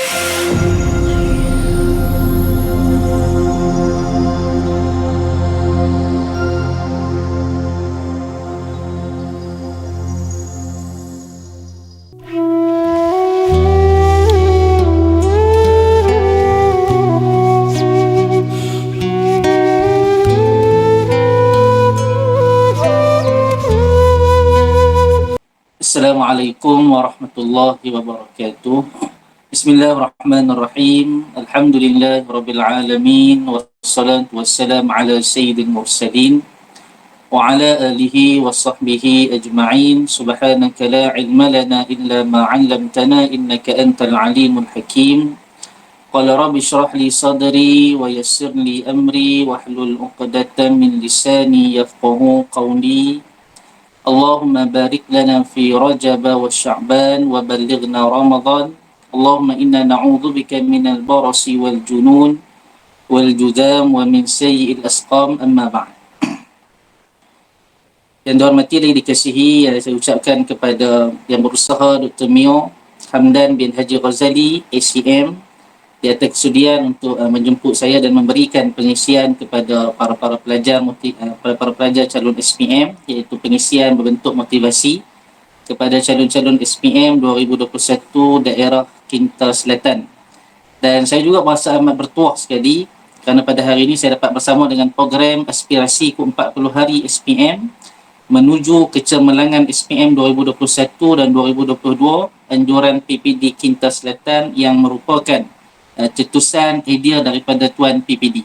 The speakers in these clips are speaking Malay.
Assalamualaikum warahmatullahi wabarakatuh. Bismillahirrahmanirrahim. Alhamdulillahirabbil alamin wassalatu wassalamu ala sayyidil mursalin wa ala alihi washabbihi ajma'in. Subhanaka la ilma lana illa ma 'allamtana innaka antal alimul hakim. Qala rabbi shrah li sadri wa yassir li amri wahlul 'uqdatam min lisani yafqahu qawli. Allahumma barik lana fi Rajab wa Sya'ban wa ballighna Ramadan. Allahumma inna na'udzubika minal barasi wal junun wal judam wa min sayyi'il asqam, amma ba'd. Yang dihormati dan dikasihi, saya ucapkan kepada yang berusaha Dr. Mio Hamdan bin Haji Ghazali ACM di atas kesudian untuk menjemput saya dan memberikan pengisian kepada para pelajar para pelajar calon SPM, iaitu pengisian berbentuk motivasi kepada calon-calon SPM 2021 daerah Kinta Selatan. Dan saya juga merasa amat bertuah sekali kerana pada hari ini saya dapat bersama dengan program aspirasi ke-40 hari SPM menuju kecemerlangan SPM 2021 dan 2022 anjuran PPD Kinta Selatan yang merupakan cetusan idea daripada Tuan PPD.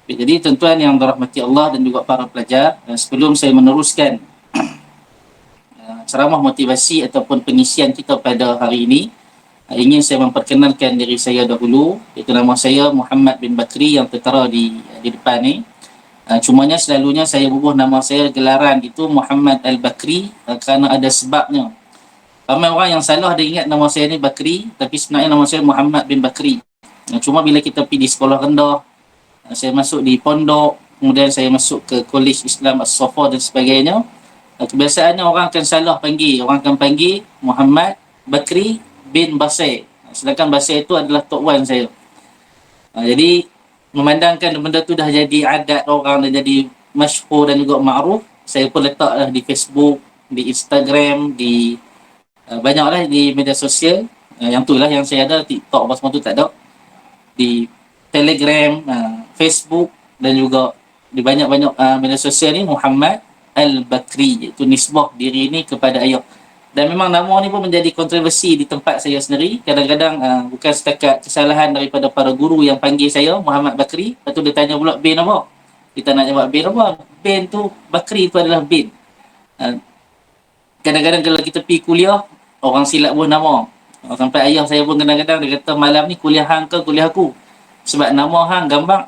Jadi tuan-tuan yang dirahmati Allah dan juga para pelajar, sebelum saya meneruskan ceramah motivasi ataupun pengisian kita pada hari ini, ingin saya memperkenalkan diri saya dahulu. Iaitu nama saya Muhammad bin Bakri yang tertera di depan ni. Cumanya selalunya saya bubuh nama saya gelaran itu Muhammad Al-Bakri kerana ada sebabnya. Ramai orang yang salah ada ingat nama saya ni Bakri, tapi sebenarnya nama saya Muhammad bin Bakri. Cuma bila kita pergi di sekolah rendah, saya masuk di pondok, kemudian saya masuk ke Kolej Islam As-Safa dan sebagainya, kebiasaannya orang akan salah panggil. Orang akan panggil Muhammad Bakri bin Basir. Sedangkan Basir itu adalah Tok Wan saya. Jadi memandangkan benda tu dah jadi adat orang, dah jadi masyhur dan juga ma'ruf, saya pun letaklah di Facebook, di Instagram, di banyaklah di media sosial. Yang tu lah yang saya ada. TikTok apa semua tu tak ada. Di Telegram, Facebook dan juga di banyak-banyak media sosial ni Muhammad Al-Bakri, iaitu nisbah diri ni kepada ayah. Dan memang nama ni pun menjadi kontroversi di tempat saya sendiri. Kadang-kadang bukan setakat kesalahan daripada para guru yang panggil saya Muhammad Bakri, lepas tu dia tanya pula bin apa. Kita nak jawab bin apa? Bin tu, Bakri tu adalah bin. Kadang-kadang kalau kita pergi kuliah, orang silap pun nama. Sampai ayah saya pun kadang-kadang dia kata, malam ni kuliah hang ke kuliah aku? Sebab nama hang gambar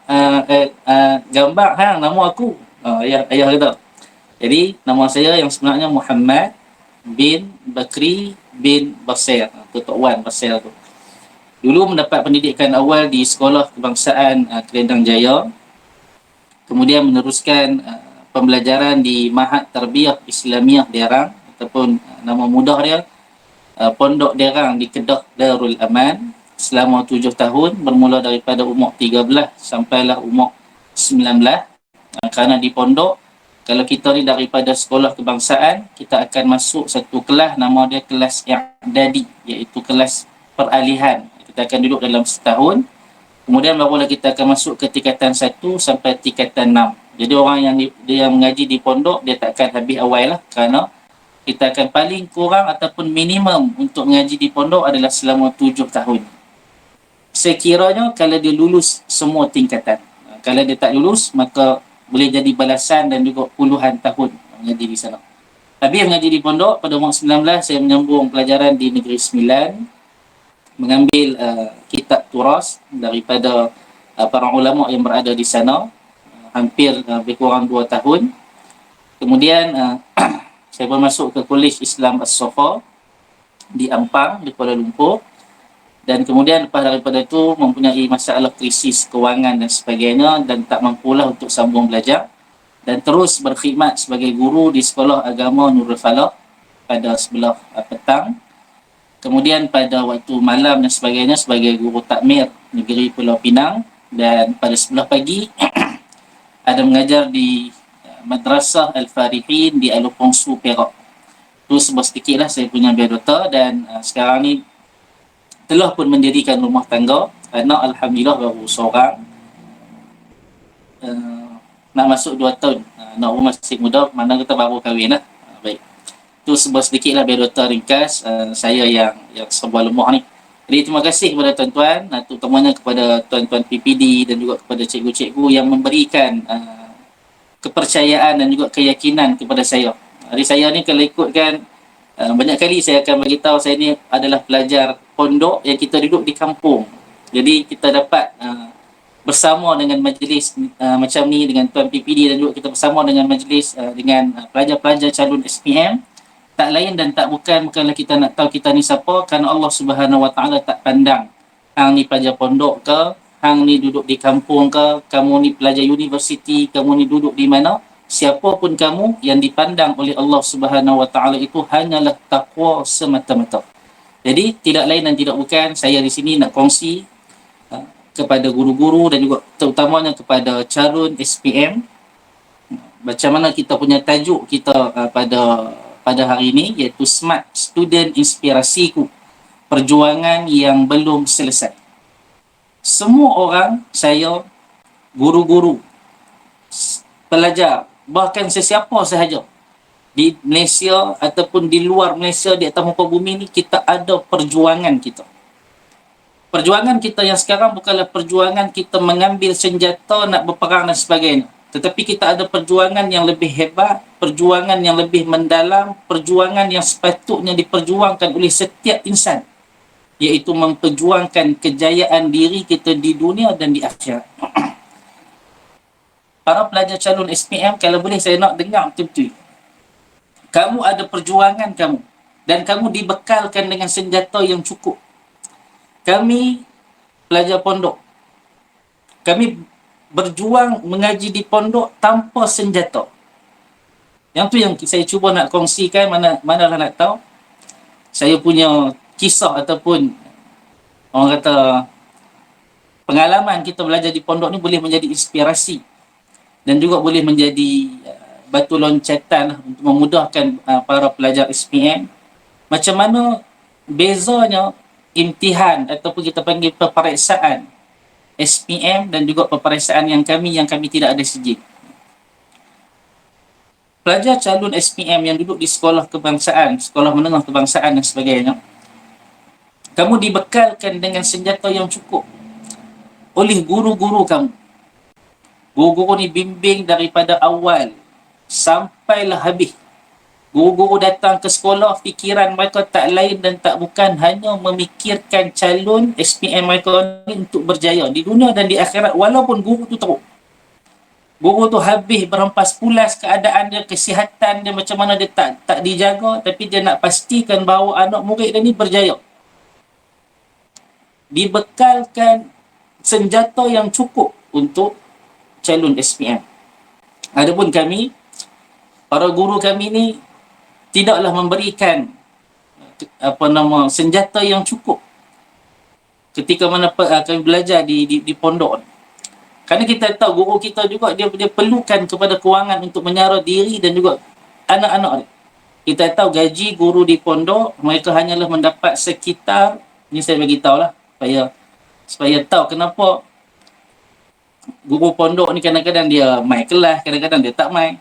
gambar hang nama aku. Ayah kata. Jadi nama saya yang sebenarnya Muhammad bin Bakri bin Basir. Tu Tok Wan Basir tu. Dulu mendapat pendidikan awal di Sekolah Kebangsaan Kelendang Jaya. Kemudian meneruskan pembelajaran di Mahad Tarbiyah Islamiah Derang, ataupun nama mudah dia Pondok Derang di Kedah Darul Aman, selama 7 tahun, bermula daripada umur 13 sampailah umur 19. Kerana di pondok, kalau kita ni daripada sekolah kebangsaan, kita akan masuk satu kelas, nama dia kelas I'dadi, iaitu kelas peralihan. Kita akan duduk dalam setahun, kemudian barulah kita akan masuk ke tingkatan 1 sampai tingkatan 6. Jadi orang yang mengaji di pondok, dia takkan habis awal lah, kerana kita akan paling kurang ataupun minimum untuk mengaji di pondok adalah selama 7 tahun. Sekiranya kalau dia lulus semua tingkatan. Kalau dia tak lulus, maka boleh jadi balasan dan juga puluhan tahun mengaji di sana. Tapi mengaji di pondok, pada umur 19 saya menyambung pelajaran di Negeri Sembilan, mengambil kitab turas daripada para ulama yang berada di sana, hampir lebih kurang 2 tahun. Kemudian saya pun masuk ke Kolej Islam As-Safa di Ampang, di Kuala Lumpur. Dan kemudian lepas daripada itu mempunyai masalah krisis kewangan dan sebagainya, dan tak mampulah untuk sambung belajar, dan terus berkhidmat sebagai guru di Sekolah Agama Nurul Falah pada sebelah petang. Kemudian pada waktu malam dan sebagainya sebagai guru takmir negeri Pulau Pinang, dan pada sebelah pagi ada mengajar di Madrasah Al-Farihin di Alupongsu, Perak. Itu sebab sedikit lah saya punya biodata, dan sekarang ni telah pun mendirikan rumah tangga. Anak Alhamdulillah baru seorang, nak masuk 2 tahun. Anak pun masih muda, mana kita baru kahwin lah. Baik. Itu sebuah sedikit lah biodata ringkas saya yang serba lemah ni. Jadi terima kasih kepada tuan-tuan, terutamanya kepada tuan-tuan PPD dan juga kepada cikgu-cikgu yang memberikan kepercayaan dan juga keyakinan kepada saya. Jadi saya ni kalau ikutkan, banyak kali saya akan beritahu saya ni adalah pelajar pondok yang kita duduk di kampung. Jadi kita dapat bersama dengan majlis macam ni dengan tuan PPD, dan juga kita bersama dengan majlis dengan pelajar-pelajar calon SPM. Tak lain dan tak bukanlah kita nak tahu kita ni siapa, kerana Allah Subhanahu Wa Taala tak pandang hang ni pelajar pondok ke, hang ni duduk di kampung ke, kamu ni pelajar universiti, kamu ni duduk di mana. Siapa pun kamu, yang dipandang oleh Allah Subhanahu Wa Taala itu hanyalah takwa semata-mata. Jadi tidak lain dan tidak bukan, saya di sini nak kongsi kepada guru-guru dan juga terutamanya kepada calon SPM macam mana kita punya tajuk kita pada hari ini, iaitu Smart Student Inspirasiku, perjuangan yang belum selesai. Semua orang, saya, guru-guru, pelajar, bahkan sesiapa sahaja di Malaysia ataupun di luar Malaysia, di atas muka bumi ni, kita ada perjuangan kita. Perjuangan kita yang sekarang bukanlah perjuangan kita mengambil senjata nak berperang dan sebagainya, tetapi kita ada perjuangan yang lebih hebat, perjuangan yang lebih mendalam, perjuangan yang sepatutnya diperjuangkan oleh setiap insan, iaitu memperjuangkan kejayaan diri kita di dunia dan di akhirat. Para pelajar calon SPM, kalau boleh saya nak dengar betul-betul. Kamu ada perjuangan kamu, dan kamu dibekalkan dengan senjata yang cukup. Kami pelajar pondok, kami berjuang mengaji di pondok tanpa senjata. Yang tu yang saya cuba nak kongsikan, manalah nak tahu. Saya punya kisah ataupun orang kata pengalaman kita belajar di pondok ni boleh menjadi inspirasi dan juga boleh menjadi batu loncatan untuk memudahkan para pelajar SPM. Macam mana bezanya imtihan ataupun kita panggil peperiksaan SPM dan juga peperiksaan yang kami tidak ada sijil. Pelajar calon SPM yang duduk di sekolah kebangsaan, sekolah menengah kebangsaan dan sebagainya, kamu dibekalkan dengan senjata yang cukup oleh guru-guru kamu. Guru-guru ni bimbing daripada awal sampailah habis. Guru-guru datang ke sekolah, fikiran mereka tak lain dan tak bukan hanya memikirkan calon SPM mereka ni untuk berjaya di dunia dan di akhirat, walaupun guru tu teruk. Guru tu habis berhempas pulas keadaan dia, kesihatan dia macam mana dia tak dijaga, tapi dia nak pastikan bahawa anak murid dia ni berjaya. Dibekalkan senjata yang cukup untuk calon SPM. Adapun kami, para guru kami ni tidaklah memberikan senjata yang cukup ketika mana kami belajar di pondok. Kerana kita tahu guru kita juga dia perlukan kepada kewangan untuk menyara diri dan juga anak-anak dia. Kita tahu gaji guru di pondok mereka hanyalah mendapat sekitar, ni saya bagi tahu lah supaya tahu kenapa guru pondok ni kadang-kadang dia mai kelas, kadang-kadang dia tak mai.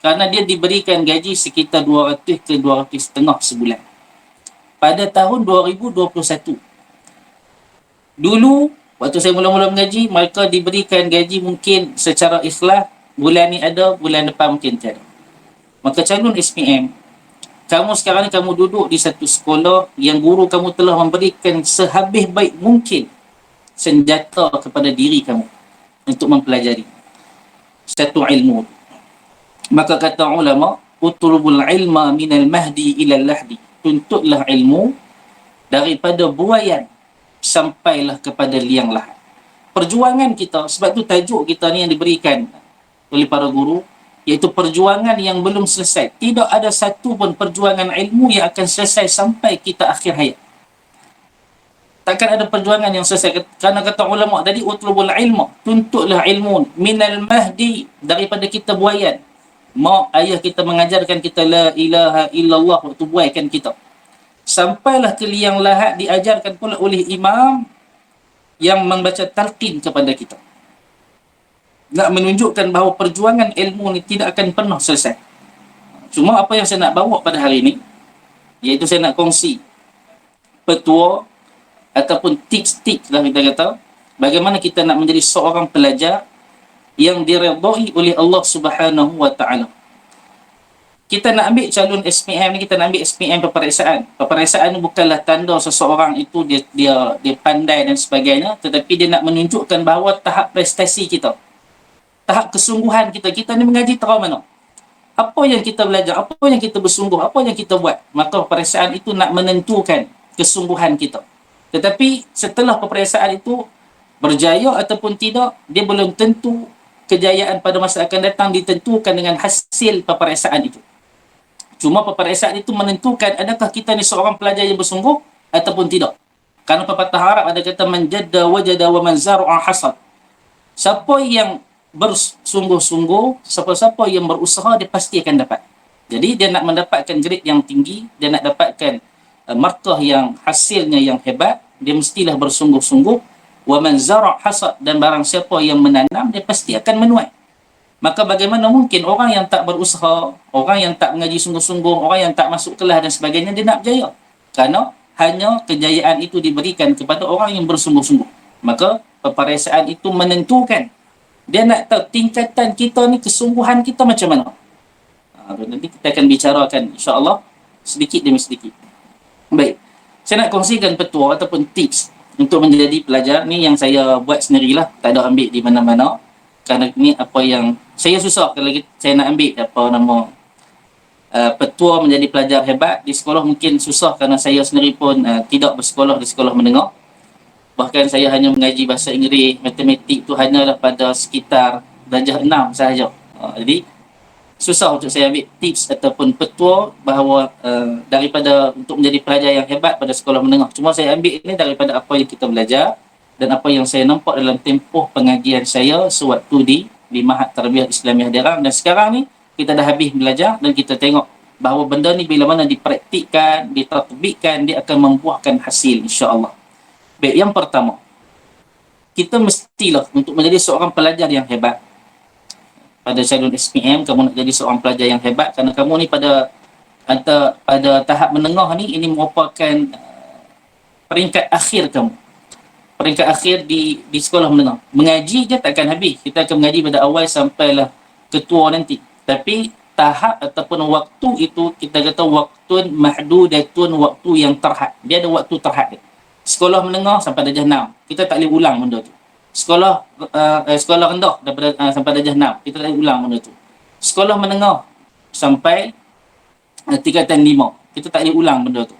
Kerana dia diberikan gaji sekitar 200 ke 200.5 sebulan. Pada tahun 2021. Dulu, waktu saya mula-mula mengaji, mereka diberikan gaji mungkin secara ikhlas, bulan ni ada, bulan depan mungkin tak ada. Maka calon SPM, kamu sekarang ni kamu duduk di satu sekolah yang guru kamu telah memberikan sehabis baik mungkin senjata kepada diri kamu untuk mempelajari satu ilmu. Maka kata ulama, utlubul ilma minal mahdi ilal lahdi, tuntutlah ilmu daripada buayan sampailah kepada liang lahat. Perjuangan kita, sebab tu tajuk kita ni yang diberikan oleh para guru, iaitu perjuangan yang belum selesai. Tidak ada satu pun perjuangan ilmu yang akan selesai sampai kita akhir hayat. Takkan ada perjuangan yang selesai. Kerana kata ulama tadi, utlubul ilmu, tuntutlah ilmu minal mahdi, daripada kita buayan. Mak ayah kita mengajarkan kita la ilaha illallah waktu buaikan kita, sampailah ke liang lahat, diajarkan pula oleh imam yang membaca talqin kepada kita, nak menunjukkan bahawa perjuangan ilmu ni tidak akan pernah selesai. Cuma apa yang saya nak bawa pada hari ini, iaitu saya nak kongsi petua ataupun tips-tips lah kita kata, bagaimana kita nak menjadi seorang pelajar yang diredai oleh Allah Subhanahu wa taala. Kita nak ambil calon SPM ni, kita nak ambil SPM peperiksaan. Peperiksaan ni bukanlah tanda seseorang itu dia pandai dan sebagainya, tetapi dia nak menunjukkan bahawa tahap prestasi kita, tahap kesungguhan kita. Kita ni mengaji tahu mana? Apa yang kita belajar, apa yang kita bersungguh, apa yang kita buat. Maka peperiksaan itu nak menentukan kesungguhan kita. Tetapi setelah peperiksaan itu berjaya ataupun tidak, dia belum tentu kejayaan pada masa akan datang ditentukan dengan hasil peperiksaan itu. Cuma peperiksaan itu menentukan adakah kita ni seorang pelajar yang bersungguh ataupun tidak. Kerana pepatah Arab ada kata man jadda wajada wa man zar'a hasad. Siapa yang bersungguh-sungguh, siapa-siapa yang berusaha, dia pasti akan dapat. Jadi dia nak mendapatkan grade yang tinggi, dia nak dapatkan markah yang hasilnya yang hebat, dia mestilah bersungguh-sungguh. Wa man zara' hasad, dan barang siapa yang menanam, dia pasti akan menuai. Maka bagaimana mungkin orang yang tak berusaha, orang yang tak mengaji sungguh-sungguh, orang yang tak masuk kelas dan sebagainya, dia nak berjaya? Kerana hanya kejayaan itu diberikan kepada orang yang bersungguh-sungguh. Maka peperiksaan itu menentukan. Dia nak tahu tingkatan kita ni, kesungguhan kita macam mana. Nanti kita akan bicarakan insya-Allah sedikit demi sedikit. Baik. Saya nak kongsikan petua ataupun tips untuk menjadi pelajar ni yang saya buat sendirilah, tak ada ambil di mana-mana. Kerana ni apa yang saya susah kalau saya nak ambil apa nama petua menjadi pelajar hebat di sekolah. Mungkin susah kerana saya sendiri pun tidak bersekolah di sekolah menengah. Bahkan saya hanya mengaji bahasa Inggeris, matematik tu hanyalah pada sekitar darjah 6 sahaja. Jadi susah untuk saya ambil tips ataupun petua bahawa daripada untuk menjadi pelajar yang hebat pada sekolah menengah. Cuma saya ambil ini daripada apa yang kita belajar dan apa yang saya nampak dalam tempoh pengajian saya sewaktu di Mahat Tarbiyah Islamiah Derang. Dan sekarang ni kita dah habis belajar dan kita tengok bahawa benda ni bila mana dipraktikkan, ditatbikkan, dia akan membuahkan hasil insya-Allah. Baik, yang pertama, kita mestilah untuk menjadi seorang pelajar yang hebat pada calon SPM, kamu nak jadi seorang pelajar yang hebat kerana kamu ni pada tahap menengah ni, ini merupakan peringkat akhir kamu. Peringkat akhir di sekolah menengah. Mengaji je takkan habis. Kita akan mengaji pada awal sampailah ketua nanti. Tapi tahap ataupun waktu itu, kita kata waktu mahdudatun, waktu yang terhad. Dia ada waktu terhad. Sekolah menengah sampai darjah 6. Kita tak boleh ulang benda tu. Sekolah rendah daripada sampai darjah 6. Kita tak boleh ulang benda tu. Sekolah menengah sampai tingkatan 5. Kita tak boleh ulang benda tu.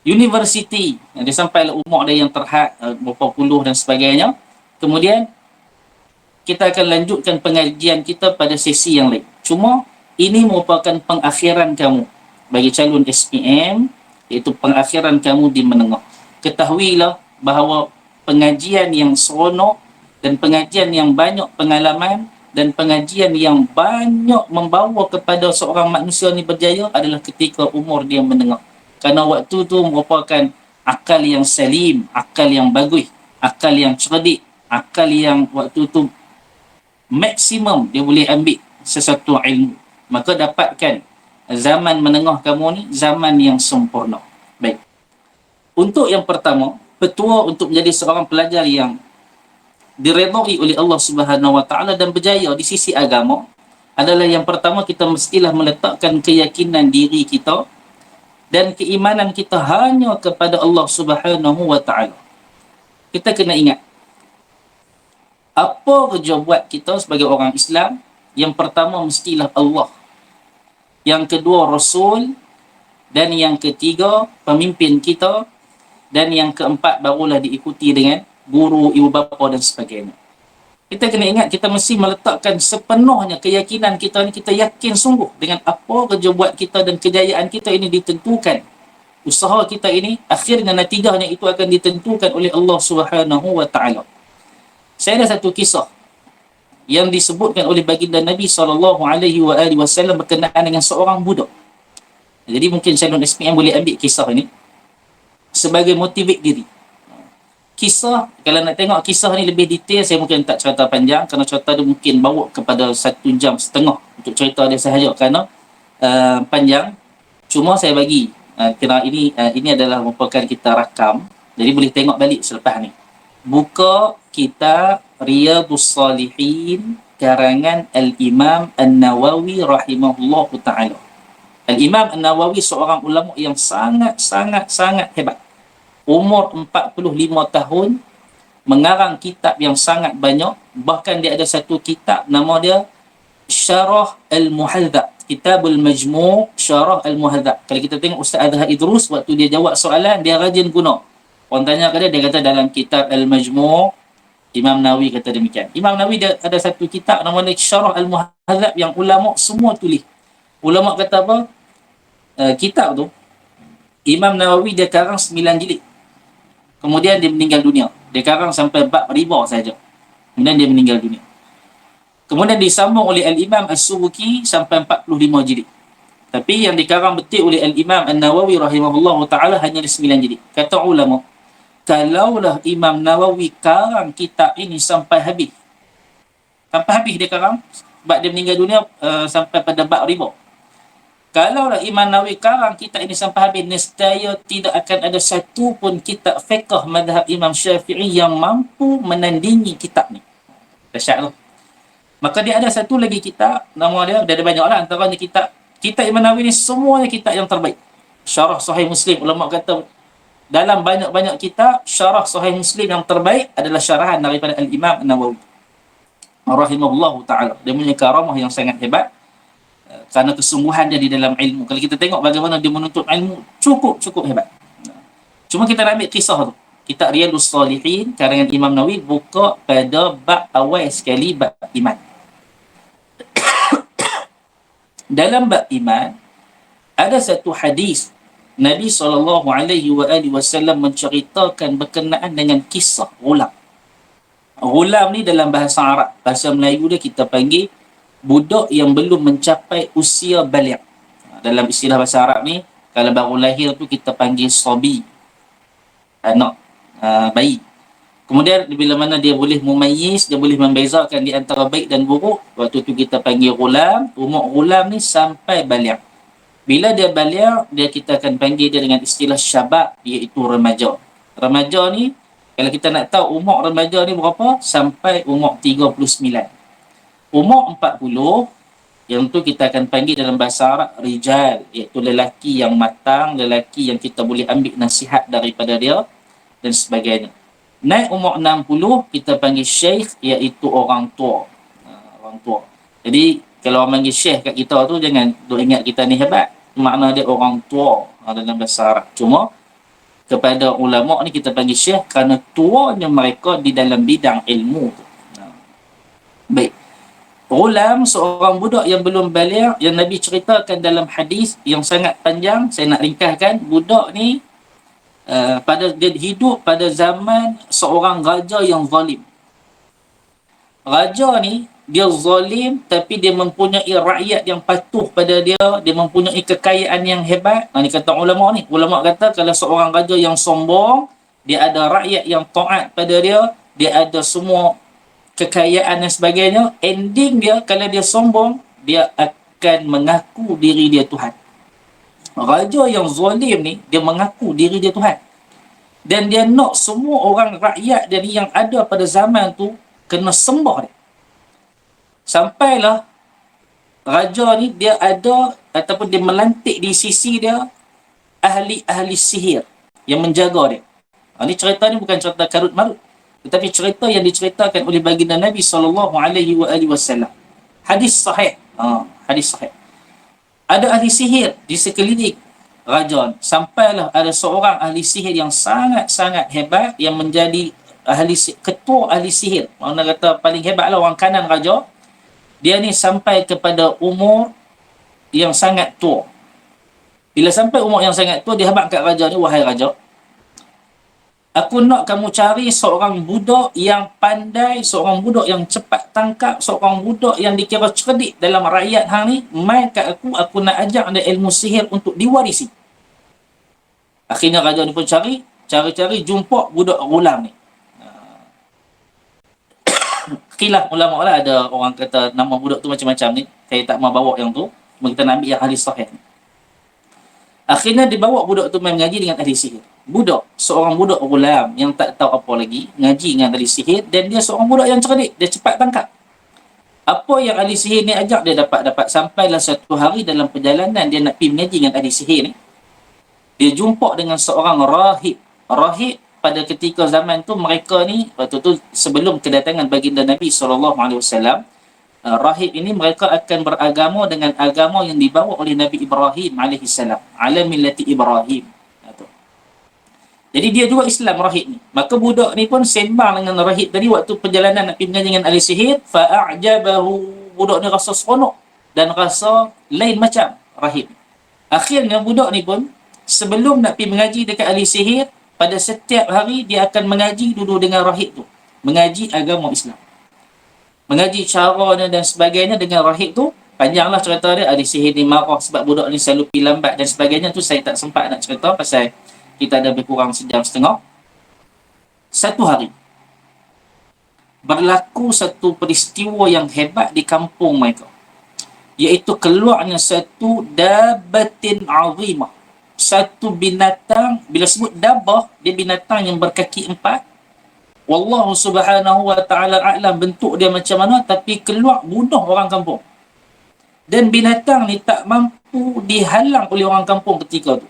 Universiti, dia sampailah umur dia yang terhad, berapa puluh dan sebagainya. Kemudian kita akan lanjutkan pengajian kita pada sesi yang lain. Cuma ini merupakan pengakhiran kamu bagi calon SPM, iaitu pengakhiran kamu di menengah. Ketahuilah bahawa pengajian yang seronok dan pengajian yang banyak pengalaman dan pengajian yang banyak membawa kepada seorang manusia ni berjaya adalah ketika umur dia menengah. Kerana waktu tu merupakan akal yang salim, akal yang bagus, akal yang cerdik, akal yang waktu tu maksimum dia boleh ambil sesuatu ilmu. Maka dapatkan zaman menengah kamu ni zaman yang sempurna. Baik. Untuk yang pertama, petua untuk menjadi seorang pelajar yang diredai oleh Allah Subhanahu Wa Taala dan berjaya di sisi agama adalah yang pertama, kita mestilah meletakkan keyakinan diri kita dan keimanan kita hanya kepada Allah Subhanahu Wa Taala. Kita kena ingat, apa kerja buat kita sebagai orang Islam, yang pertama mestilah Allah, yang kedua Rasul, dan yang ketiga pemimpin kita, dan yang keempat barulah diikuti dengan guru, ibu bapa dan sebagainya. Kita kena ingat, kita mesti meletakkan sepenuhnya keyakinan kita ni, kita yakin sungguh dengan apa kerja buat kita dan kejayaan kita ini ditentukan. Usaha kita ini, akhirnya natijahnya itu akan ditentukan oleh Allah Subhanahu wa taala. Saya ada satu kisah yang disebutkan oleh baginda Nabi SAW berkenaan dengan seorang budak. Jadi mungkin Syaikhul SPM boleh ambil kisah ini sebagai motivate diri. Kisah, kalau nak tengok kisah ni lebih detail, saya mungkin tak cerita panjang, kerana cerita dia mungkin bawa kepada 1.5 jam untuk cerita dia sahaja, kerana panjang. Cuma saya bagi kerana ini adalah merupakan kita rakam, jadi boleh tengok balik selepas ni. Buka kitab Riyadhus Salihin karangan Al-Imam An-Nawawi rahimahullahu ta'ala. Al-Imam An-Nawawi seorang ulama yang sangat hebat. Umur 45 tahun, mengarang kitab yang sangat banyak. Bahkan dia ada satu kitab, nama dia Syarah Al-Muhadzab, Kitabul Majmu' Syarah Al-Muhadzab. Kalau kita tengok Ustaz Adhar Idrus, waktu dia jawab soalan, dia rajin guna. Orang tanya ke dia, dia kata dalam kitab Al-Majmu' Imam Nawawi kata demikian. Imam Nawawi dia ada satu kitab nama dia Syarah Al-Muhadzab yang ulama semua tulis. Ulama kata apa? Kitab tu Imam Nawawi dia karang 9 jilid. Kemudian dia meninggal dunia. Dia karang sampai bab riba saja. Kemudian dia meninggal dunia. Kemudian disambung oleh Al-Imam As-Subuki sampai 45 jilid. Tapi yang dikarang betul oleh Al-Imam An-Nawawi rahimahullah ta'ala hanya 9 jilid. Kata ulama, kalaulah Imam Nawawi karang kitab ini sampai habis dia karang, sebab dia meninggal dunia sampai pada bab riba. Kalaulah Imam Nawawi karang kitab ini sampai habis, nescaya tidak akan ada satu pun kitab fiqh mazhab Imam Syafi'i yang mampu menandingi kitab ni. Dahsyat tu. Maka dia ada satu lagi kitab, nama dia ada banyaklah, antaranya kitab Imam Nawawi ni semuanya kitab yang terbaik. Syarah Sahih Muslim, ulama kata dalam banyak-banyak kitab, syarah Sahih Muslim yang terbaik adalah syarahan daripada Al-Imam An-Nawawi rahimahullahu ta'ala. Dia punya karamah yang sangat hebat kerana kesungguhan dia di dalam ilmu. Kalau kita tengok bagaimana dia menuntut ilmu, cukup hebat. Cuma kita nak ambil kisah tu. Kitab Riyadhus Salihin karangan Imam Nawawi, buka pada bab awal sekali, bab iman. Dalam bab iman ada satu hadis Nabi SAW menceritakan berkenaan dengan kisah ghulam. Ghulam ni dalam bahasa Arab, bahasa Melayu dia kita panggil budak yang belum mencapai usia baligh. Dalam istilah bahasa Arab ni, kalau baru lahir tu kita panggil sabi, anak bayi. Kemudian bila mana dia boleh mumayyiz, dia boleh membezakan di antara baik dan buruk, waktu tu kita panggil ghulam. Umur ghulam ni sampai baligh. Bila dia baligh, kita akan panggil dia dengan istilah syabab, iaitu remaja. Remaja ni, kalau kita nak tahu umur remaja ni berapa, sampai umur 39. Umur 40, yang tu kita akan panggil dalam bahasa Arab rijal, iaitu lelaki yang matang, lelaki yang kita boleh ambil nasihat daripada dia dan sebagainya. Naik umur 60, kita panggil syekh, iaitu orang tua. Orang tua. Jadi kalau orang panggil syekh kat kita tu, jangan duk ingat kita ni hebat. Makna dia orang tua dalam bahasa Arab. Cuma kepada ulama ni kita panggil syekh kerana tuanya mereka di dalam bidang ilmu tu. Baik. Ghulam, seorang budak yang belum baligh, yang Nabi ceritakan dalam hadis yang sangat panjang. Saya nak ringkaskan. Budak ni dia hidup pada zaman seorang raja yang zalim. Raja ni dia zalim, tapi dia mempunyai rakyat yang patuh pada dia. Dia mempunyai kekayaan yang hebat. Ini kata ulama ni. Ulama kata kalau seorang raja yang sombong, dia ada rakyat yang taat pada dia, dia ada semua kekayaan dan sebagainya, ending dia kalau dia sombong, dia akan mengaku diri dia Tuhan. Raja yang zalim ni, dia mengaku diri dia Tuhan. Dan dia nak semua orang rakyat dia ni yang ada pada zaman tu kena sembah dia. Sampailah raja ni dia ada ataupun dia melantik di sisi dia ahli-ahli sihir yang menjaga dia. Ini cerita ni bukan cerita karut marut, tetapi cerita yang diceritakan oleh baginda Nabi SAW. Hadis sahih. Hadis sahih. Ada ahli sihir di sekeliling raja. Sampailah ada seorang ahli sihir yang sangat-sangat hebat, yang menjadi ketua ahli sihir. Orang kata paling hebat lah, orang kanan raja. Dia ni sampai kepada umur yang sangat tua. Bila sampai umur yang sangat tua, dia habaq kat raja ni, wahai raja, aku nak kamu cari seorang budak yang pandai, seorang budak yang cepat tangkap, seorang budak yang dikira cerdik dalam rakyat hang ni, mai kat aku nak ajak dia ilmu sihir untuk diwarisi. Akhirnya raja ni pun cari-cari jumpa budak gulam ni. Khilaf ulama lah, ada orang kata nama budak tu macam-macam ni. Saya tak mau bawa yang tu, cuma kita nak ambil yang hadis sahih ni. Akhirnya dibawa budak tu main mengaji dengan ahli sihir. Seorang budak gulam yang tak tahu apa lagi, ngaji dengan ahli sihir, dan dia seorang budak yang cerdik, dia cepat tangkap. Apa yang ahli sihir ni ajak dia dapat sampailah satu hari dalam perjalanan dia nak pergi mengaji dengan ahli sihir ni. Dia jumpa dengan seorang rahib. Rahib pada ketika zaman tu, mereka ni waktu tu sebelum kedatangan baginda Nabi SAW, rahib ini mereka akan beragama dengan agama yang dibawa oleh Nabi Ibrahim AS, ala millati Ibrahim. Jadi dia juga Islam, rahib ni. Maka budak ni pun sembang dengan rahib tadi waktu perjalanan nak pergi mengaji dengan ahli sihir. Fa'ajabahu, budak ni rasa seronok dan rasa lain macam rahib. Akhirnya budak ni pun sebelum nak pergi mengaji dekat ahli sihir, pada setiap hari dia akan mengaji duduk dengan rahib tu, mengaji agama Islam, mengaji caranya dan sebagainya dengan rahib tu. Panjanglah cerita dia. Ahli sihir ni marah sebab budak ni selalu pergi lambat dan sebagainya. Tu saya tak sempat nak cerita pasal kita ada lebih kurang sejam setengah. Satu hari berlaku satu peristiwa yang hebat di kampung mereka, iaitu keluarnya satu dabatin azimah, satu binatang. Bila sebut dabah, dia binatang yang berkaki empat. Wallahu subhanahu wa ta'ala a'lam bentuk dia macam mana, tapi keluar bunuh orang kampung. Dan binatang ni tak mampu dihalang oleh orang kampung ketika tu.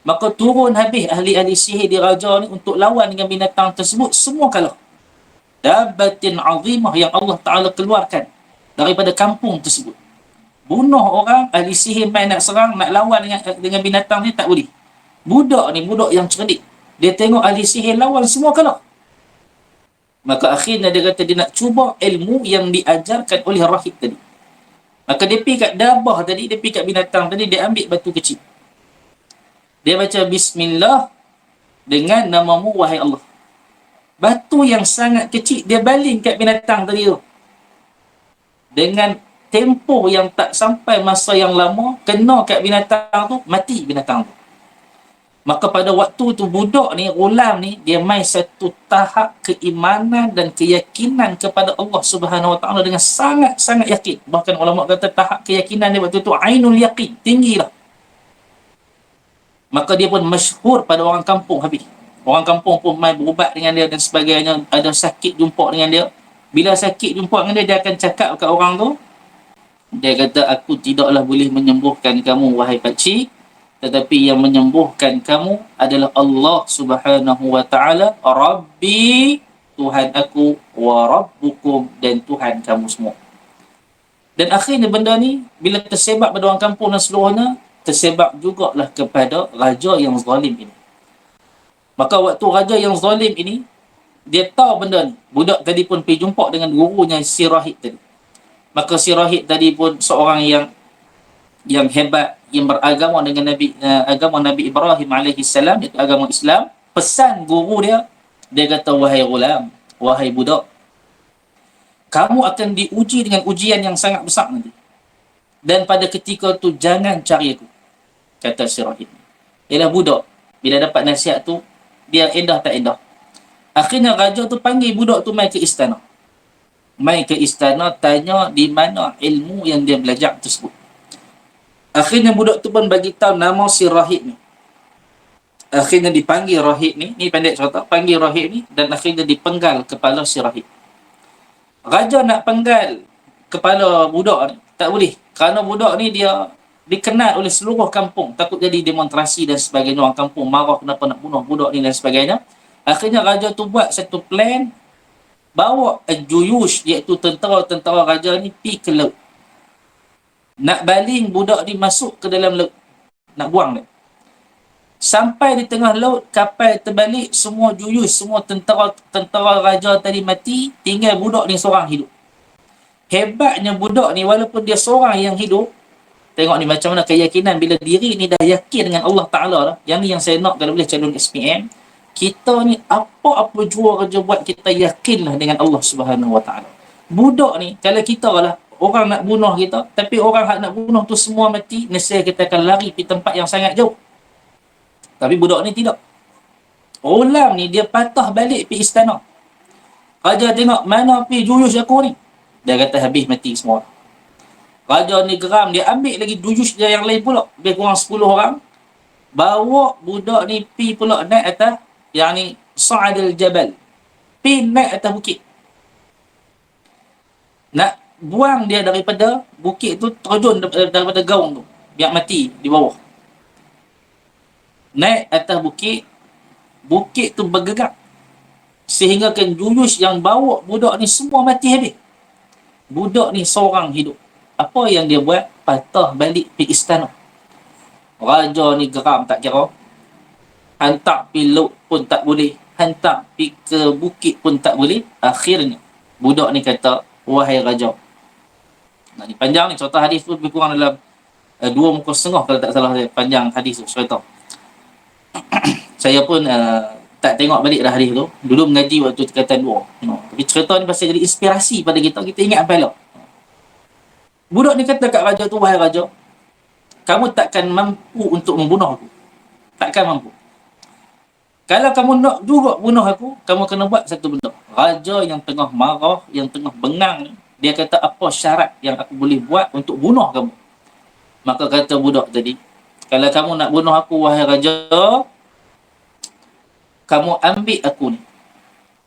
Maka turun habis ahli-ahli sihir di raja ni untuk lawan dengan binatang tersebut. Semua kalah. Dabatin azimah yang Allah Ta'ala keluarkan daripada kampung tersebut. Bunuh orang, ahli sihir main nak serang, nak lawan dengan binatang ni, tak boleh. Budak ni, budak yang cerdik, dia tengok ahli sihir lawan, semua kalah. Maka akhirnya dia kata dia nak cuba ilmu yang diajarkan oleh rahib tadi. Maka dia pergi kat dabah tadi, dia pergi kat binatang tadi, dia ambil batu kecil. Dia baca bismillah dengan namamu wahai Allah. Batu yang sangat kecil dia baling kat binatang tadi tu. Dengan tempoh yang tak sampai masa yang lama, kena kat binatang tu, mati binatang tu. Maka pada waktu tu budak ni, gulam ni, dia mai satu tahap keimanan dan keyakinan kepada Allah Subhanahu Wa Taala dengan sangat-sangat yakin. Bahkan ulama kata tahap keyakinan dia waktu tu ainul yaqin, tinggilah. Maka dia pun masyhur pada orang kampung habis. Orang kampung pun mai berubat dengan dia dan sebagainya. Ada sakit jumpa dengan dia. Bila sakit jumpa dengan dia, dia akan cakap kat orang tu. Dia kata, aku tidaklah boleh menyembuhkan kamu wahai pakcik, tetapi yang menyembuhkan kamu adalah Allah Subhanahu Wa Taala, Rabbi, Tuhan aku, wa Rabbukum, dan Tuhan kamu semua. Dan akhirnya benda ni bila tersebar pada orang kampung dan seluruhnya, tersebar jugalah kepada raja yang zalim ini. Maka waktu raja yang zalim ini, dia tahu benda ni. Budak tadi pun pergi jumpa dengan gurunya si rahib tadi. Maka si rahib tadi pun seorang yang hebat, yang beragama dengan agama Nabi Ibrahim AS, iaitu agama Islam. Pesan guru dia, dia kata, wahai gulam, wahai budak, kamu akan diuji dengan ujian yang sangat besar nanti. Dan pada ketika tu jangan cari aku, kata si rahib. Ialah budak, bila dapat nasihat tu, dia edah tak edah. Akhirnya raja tu panggil budak tu mai ke istana. Mai ke istana, tanya di mana ilmu yang dia belajar tersebut. Akhirnya budak tu pun bagi tahu nama si rahib ni. Akhirnya dipanggil rahib ni pendek cerita, panggil rahib ni, dan akhirnya dipenggal kepala si rahib. Raja nak penggal kepala budak ni, tak boleh. Kerana budak ni dia dikenal oleh seluruh kampung, takut jadi demonstrasi dan sebagainya. Orang kampung marah kenapa nak bunuh budak ni dan sebagainya. Akhirnya raja tu buat satu plan, bawa juyush, iaitu tentera-tentera raja ni pergi ke laut. Nak baling budak ni masuk ke dalam laut, nak buang dia. Sampai di tengah laut, kapal terbalik, semua juyus, semua tentera raja tadi mati, tinggal budak ni seorang hidup. Hebatnya budak ni, walaupun dia seorang yang hidup, tengok ni macam mana keyakinan bila diri ni dah yakin dengan Allah Ta'ala lah. Yang ni yang saya nak kalau boleh calon SPM. Kita ni apa-apa jua kerja buat, kita yakinlah dengan Allah Subhanahu Wa Ta'ala. Budak ni, kalau kita lah, orang nak bunuh kita, tapi orang hak nak bunuh tu semua mati, nescaya kita akan lari pergi tempat yang sangat jauh. Tapi budak ni tidak. Ulam ni dia patah balik pergi istana. Raja tengok, mana pergi juyus aku ni? Dia kata habis mati semua. Raja ni geram, dia ambil lagi juyus dia yang lain pula, lebih kurang 10 orang. Bawa budak ni pergi pula naik atas, yang ni Sa'adul Jabal. Pergi naik atas bukit. Nak buang dia daripada bukit tu, terjun daripada gaung tu, biar mati di bawah. Naik atas bukit, bukit tu bergerak. Sehingga kan juyus yang bawa budak ni semua mati habis. Budak ni seorang hidup. Apa yang dia buat? Patah balik pergi istana. Raja ni geram tak kira. Hantar pergi laut pun tak boleh. Hantar pergi ke bukit pun tak boleh. Akhirnya, budak ni kata, wahai raja. Nah, ni panjang ni. Cerita hadis tu lebih kurang dalam 2 muka setengah kalau tak salah saya. Panjang hadis tu, cerita. Saya pun tak tengok balik dah hadis tu. Dulu mengaji waktu tingkatan 2. Tapi cerita ni pasal jadi inspirasi pada kita. Kita ingat apa elok. Budak ni kata kat raja tu, wahai raja, kamu takkan mampu untuk membunuh aku. Takkan mampu. Kalau kamu nak juga bunuh aku, kamu kena buat satu benda. Raja yang tengah marah, yang tengah bengang ni, dia kata, apa syarat yang aku boleh buat untuk bunuh kamu? Maka kata budak tadi, kalau kamu nak bunuh aku, wahai raja, kamu ambil aku ni.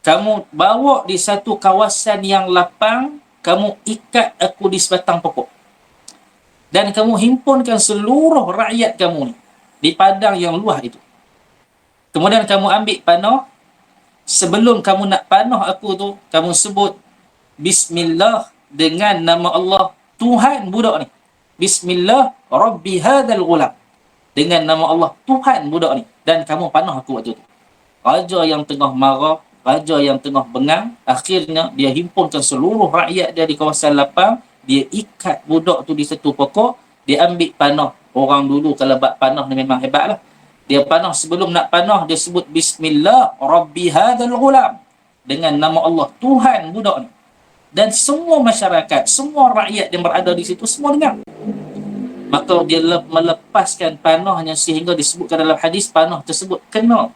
Kamu bawa di satu kawasan yang lapang, kamu ikat aku di sebatang pokok. Dan kamu himpunkan seluruh rakyat kamu ni di padang yang luas itu. Kemudian kamu ambil panah. Sebelum kamu nak panah aku tu, kamu sebut Bismillah dengan nama Allah Tuhan budak ni. Bismillah Rabbi hadal ghulam. Dengan nama Allah Tuhan budak ni. Dan kamu panah aku waktu tu. Raja yang tengah marah, raja yang tengah bengang, akhirnya dia himpunkan seluruh rakyat dia di kawasan lapang, dia ikat budak tu di satu pokok, dia ambil panah. Orang dulu kalau buat panah ni memang hebat lah. Dia panah, sebelum nak panah, dia sebut Bismillah Rabbi hadal ghulam. Dengan nama Allah Tuhan budak ni. Dan semua masyarakat, semua rakyat yang berada di situ, semua dengar. Maka dia melepaskan panahnya sehingga disebutkan dalam hadis, panah tersebut kena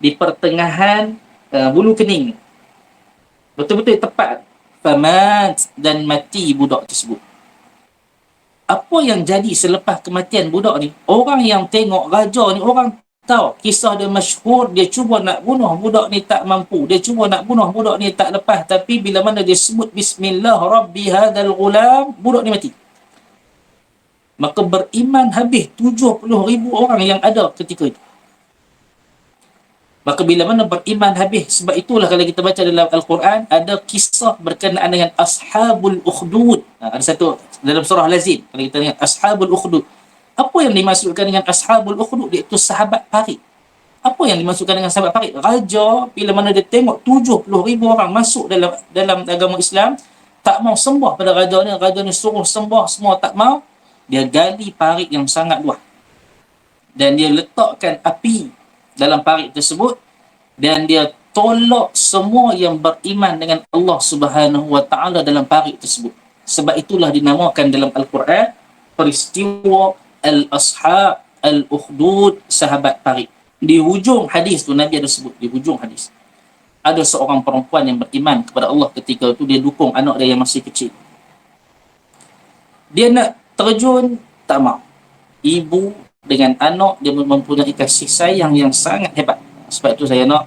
di pertengahan bulu kening. Betul-betul tepat. Famat, dan mati budak tersebut. Apa yang jadi selepas kematian budak ni? Orang yang tengok raja ni, orang tahu kisah dia masyhur. Dia cuba nak bunuh budak ni, tak mampu. Dia cuba nak bunuh budak ni, tak lepas. Tapi bila mana dia sebut Bismillah Rabbi hadal ghulam, budak ni mati. Maka beriman habis 70,000 orang yang ada ketika itu. Maka bila mana beriman habis, sebab itulah kalau kita baca dalam Al-Quran, ada kisah berkenaan dengan Ashabul Ukhdud. Ada satu dalam surah Lazim, kalau kita lihat Ashabul Ukhdud. Apa yang dimaksudkan dengan Ashabul Ukhdud? Iaitu sahabat parit. Apa yang dimaksudkan dengan sahabat parit? Raja, bila mana dia tengok 70,000 orang masuk dalam agama Islam, tak mau sembah pada raja ni suruh sembah, semua tak mau. Dia gali parit yang sangat luas. Dan dia letakkan api dalam parit tersebut, dan dia tolak semua yang beriman dengan Allah Subhanahu Wa Ta'ala dalam parit tersebut. Sebab itulah dinamakan dalam Al-Quran peristiwa Al-Ashab Al-Ukhdud, sahabat parit. Di hujung hadis tu Nabi ada sebut, di hujung hadis, ada seorang perempuan yang beriman kepada Allah ketika itu. Dia dukung anak dia yang masih kecil. Dia nak terjun, tak mahu. Ibu dengan anak dia mempunyai kasih sayang yang sangat hebat. Sebab itu saya nak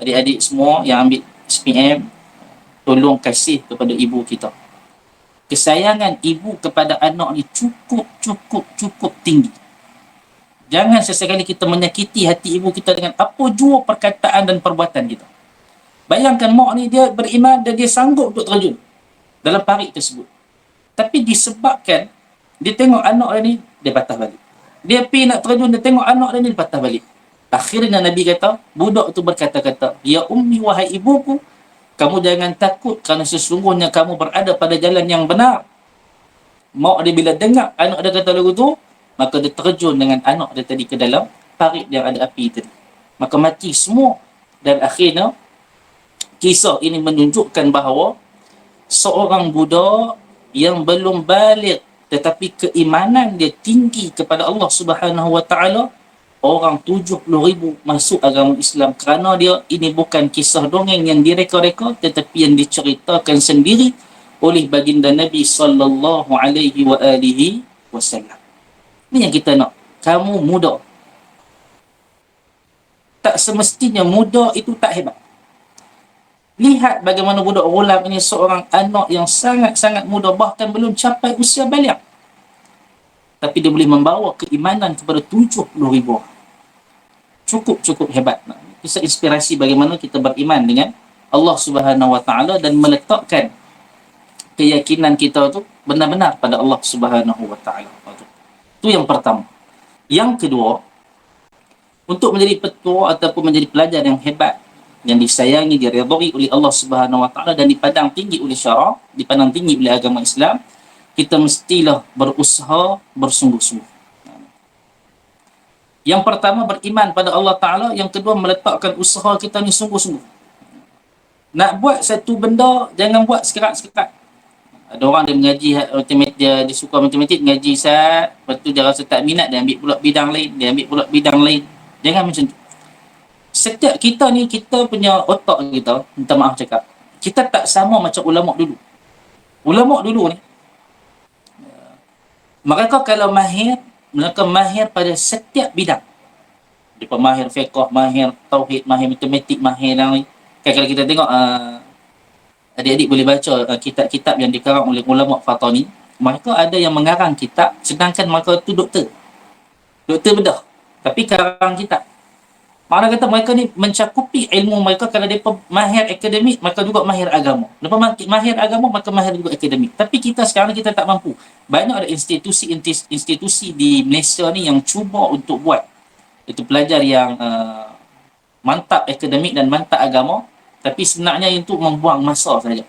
adik-adik semua yang ambil SPM, tolong kasih kepada ibu kita. Kesayangan ibu kepada anak ni cukup tinggi. Jangan sesekali kita menyakiti hati ibu kita dengan apa jua perkataan dan perbuatan kita. Bayangkan mak ni dia beriman dan dia sanggup untuk terjun dalam parit tersebut. Tapi disebabkan dia tengok anak dia ni, dia patah balik. Dia pergi nak terjun, dia tengok anak dia ni patah balik. Akhirnya Nabi kata, budak tu berkata-kata, ya ummi, wahai ibuku, kamu jangan takut kerana sesungguhnya kamu berada pada jalan yang benar. Mak dia bila dengar anak dia kata lagu tu, maka dia terjun dengan anak dia tadi ke dalam parit yang ada api tadi. Maka mati semua. Dan akhirnya, kisah ini menunjukkan bahawa seorang budak yang belum balik tetapi keimanan dia tinggi kepada Allah Subhanahu Wa Taala, orang 70,000 masuk agama Islam kerana dia ini bukan kisah dongeng yang direka-reka, tetapi yang diceritakan sendiri oleh baginda Nabi sallallahu alaihi wa alihi wasallam. Ini yang kita nak. Kamu muda. Tak semestinya muda itu tak hebat. Lihat bagaimana budak Ghulam ini seorang anak yang sangat-sangat muda, bahkan belum capai usia baliag. Tapi dia boleh membawa keimanan kepada 70,000 orang. Cukup hebat. Kisah inspirasi bagaimana kita beriman dengan Allah Subhanahu Wa Taala dan meletakkan keyakinan kita tu benar-benar pada Allah Subhanahu Wa Taala. Itu yang pertama. Yang kedua, untuk menjadi petua ataupun menjadi pelajar yang hebat, yang disayangi, diridhai oleh Allah Subhanahu Wa Taala dan dipandang tinggi oleh syarak, dipandang tinggi oleh agama Islam, kita mestilah berusaha bersungguh-sungguh. Yang pertama, beriman pada Allah Ta'ala. Yang kedua, meletakkan usaha kita ni sungguh-sungguh. Nak buat satu benda, jangan buat sekerat-sekerat. Ada orang dia mengaji matematik, dia suka matematik, mengaji sat, lepas tu dia rasa tak minat, dia ambil pula bidang lain, Jangan macam tu. Setiap kita ni, kita punya otak kita, minta maaf cakap, kita tak sama macam ulama' dulu. Ulama' dulu ni, mereka kalau mereka mahir pada setiap bidang. Mereka mahir fiqh, mahir tauhid, mahir matematik, mahir yang kan. Kalau kita tengok adik-adik boleh baca kitab-kitab yang dikarang oleh ulama' Fatani, mereka ada yang mengarang kitab sedangkan mereka tu doktor bedah, tapi karang kitab. Mana kata mereka ni mencakupi ilmu mereka. Kalau mereka mahir akademik, mereka juga mahir agama. Lepas mahir agama, maka mahir juga akademik. Tapi kita sekarang kita tak mampu. Banyak ada institusi di Malaysia ni yang cuba untuk buat itu pelajar yang mantap akademik dan mantap agama, tapi sebenarnya itu membuang masa saja.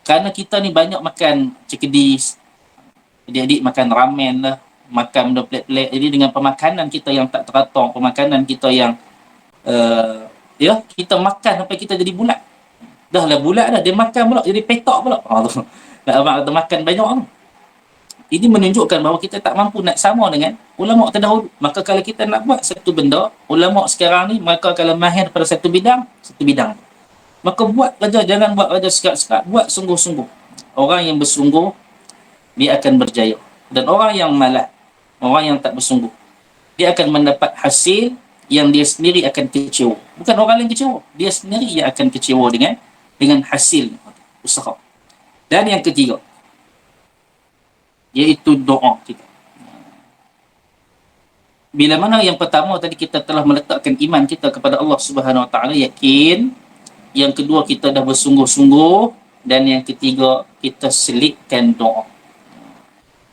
Kerana kita ni banyak makan cekedis, adik-adik makan ramen lah, makan benda pelik-pelik. Jadi dengan pemakanan kita yang tak teratur, pemakanan kita yang kita makan sampai kita jadi bulat. Dah lah bulat dah, dia makan pula jadi petak pula. Nak makan banyak tu. Ini menunjukkan bahawa kita tak mampu nak sama dengan ulama' terdahulu. Maka kalau kita nak buat satu benda, ulama' sekarang ni mereka kalau mahir pada satu bidang. Maka buat saja, jangan buat saja sekat-sekat, buat sungguh-sungguh. Orang yang bersungguh, dia akan berjaya. Dan orang yang malas, orang yang tak bersungguh, dia akan mendapat hasil yang dia sendiri akan kecewa. Bukan orang lain kecewa, dia sendiri yang akan kecewa dengan hasil usaha. Dan yang ketiga, iaitu doa kita. Bila mana yang pertama tadi kita telah meletakkan iman kita kepada Allah Subhanahu Wa Taala, yakin. Yang kedua, kita dah bersungguh-sungguh. Dan yang ketiga, kita selitkan doa.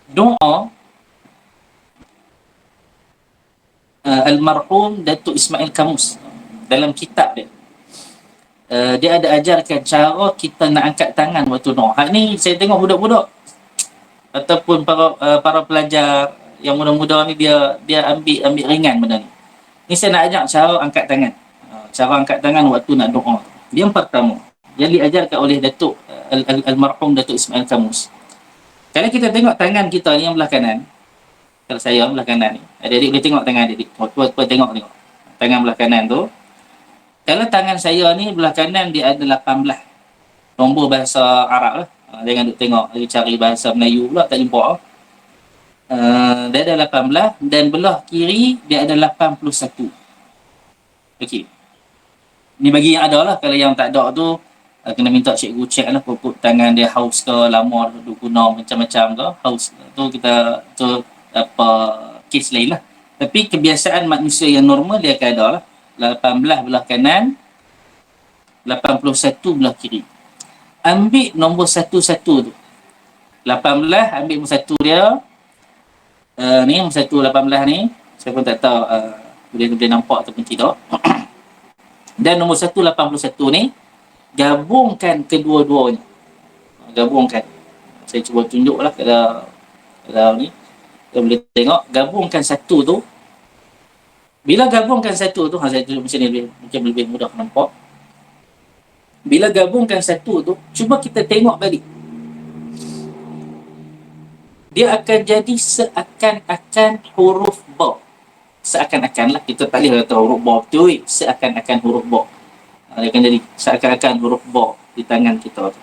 Doa almarhum Datuk Ismail Kamus dalam kitab dia, dia ada ajarkan cara kita nak angkat tangan waktu doa. Hak ni saya tengok budak-budak ataupun para pelajar yang muda-muda ni dia ambil ringan benda ni. Ni saya nak ajak cara angkat tangan. Cara angkat tangan waktu nak doa. Yang pertama yang diajarkan oleh Datuk almarhum Datuk Ismail Kamus. Kalau kita tengok tangan kita ni yang belah kanan, kalau saya belah kanan ni, adik-adik boleh tengok tangan adik-adik. Tuan tengok tangan belah kanan tu. Kalau tangan saya ni belah kanan dia ada 18 nombor bahasa Arab lah. Jangan duk tengok lagi cari bahasa Melayu pula tak jumpa. Dia ada 18 dan belah kiri dia ada 81. Okey. Ni bagi yang ada lah. Kalau yang tak ada tu kena minta cikgu check lah pokok tangan dia haus ke, lama duk guna macam-macam ke, haus tu kita tu apa kes lain lah. Tapi kebiasaan manusia yang normal dia akan ada lah 18 belah kanan, 81 belah kiri. Ambil nombor satu-satu tu. 18 ambil nombor satu dia, ni nombor 1 18 ni, Saya pun tak tahu boleh nampak ataupun tidak. Dan nombor 181 ni, gabungkan kedua-duanya. Gabungkan. Saya cuba tunjuklah kalau ni. Kita boleh tengok, gabungkan satu tu. Bila gabungkan satu tu, saya tunjuk macam ni mungkin lebih mudah nampak. Bila gabungkan satu tu, cuba kita tengok balik. Dia akan jadi seakan-akan huruf ba. Seakan-akan lah, kita tak boleh kata huruf ba betul, seakan-akan huruf ba. Dia akan jadi seakan-akan huruf ba di tangan kita tu.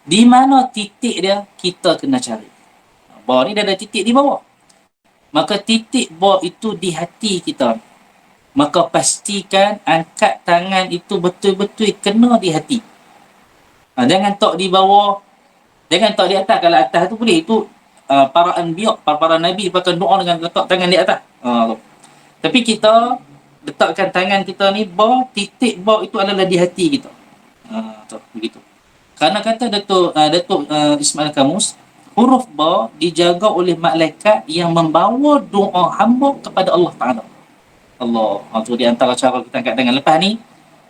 Di mana titik dia, kita kena cari. Ba ni dah ada titik di bawah. Maka titik ba itu di hati kita. Maka pastikan angkat tangan itu betul-betul kena di hati. Jangan tok di bawah, jangan tok di atas. Kalau atas tu boleh, itu para anbiya, para nabi pakai doa dengan letak tangan di atas. Tapi kita letakkan tangan kita ni, ba, titik ba itu adalah di hati kita. Begitu. Kerana kata Datuk Ismail Kamus, huruf ba dijaga oleh malaikat yang membawa doa hamba kepada Allah Ta'ala. Itu di antara cara kita angkat tangan. Lepas ni,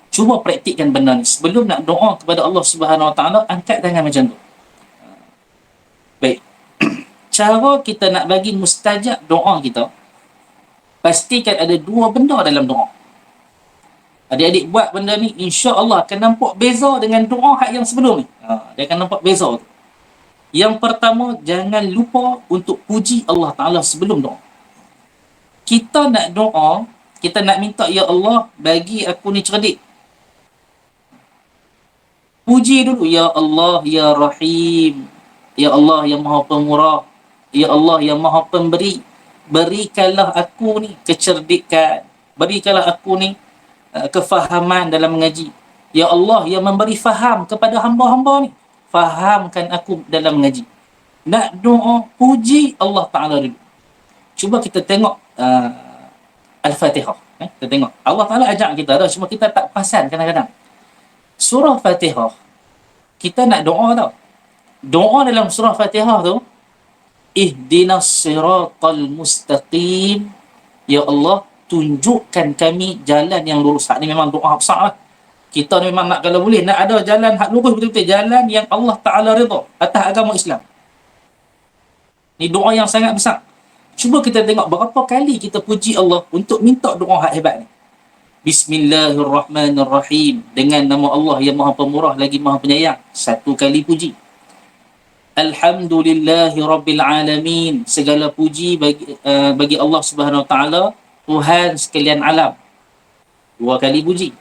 cuba praktikkan benda ni. Sebelum nak doa kepada Allah Subhanahu Wa Ta'ala, angkat tangan macam tu. Baik. Cara kita nak bagi mustajab doa kita, pastikan ada dua benda dalam doa. Adik-adik buat benda ni, insya-Allah akan nampak beza dengan doa hak yang sebelum ni. Dia akan nampak beza tu. Yang pertama, jangan lupa untuk puji Allah Ta'ala sebelum doa. Kita nak doa, kita nak minta, ya Allah, bagi aku ni cerdik. Puji dulu, ya Allah, ya Rahim. Ya Allah yang Maha Pemurah. Ya Allah yang Maha Pemberi. Berikanlah aku ni kecerdikan. Berikanlah aku ni kefahaman dalam mengaji. Ya Allah yang memberi faham kepada hamba-hamba ni. Fahamkan aku dalam mengaji. Nak doa, puji Allah Ta'ala dulu. Cuba kita tengok Al-Fatihah. Kita tengok. Allah Ta'ala ajak kita dah. Cuma kita tak perasan kadang-kadang. Surah Fatihah, kita nak doa tau. Doa dalam surah Fatihah tu, Ihdinas siratal mustaqim. Ya Allah, tunjukkan kami jalan yang lurus. Hak ni memang doa besar lah. Kita ni memang nak, kalau boleh, nak ada jalan hak lurus betul-betul. Jalan yang Allah Ta'ala redha atas agama Islam. Ni doa yang sangat besar. Cuba kita tengok berapa kali kita puji Allah untuk minta doa hak hebat ni. Bismillahirrahmanirrahim. Dengan nama Allah yang Maha Pemurah lagi Maha Penyayang. 1 kali puji. Alhamdulillahi Rabbil Alamin. Segala puji bagi Allah Subhanahu Wa Ta'ala, Tuhan sekalian alam. 2 kali puji.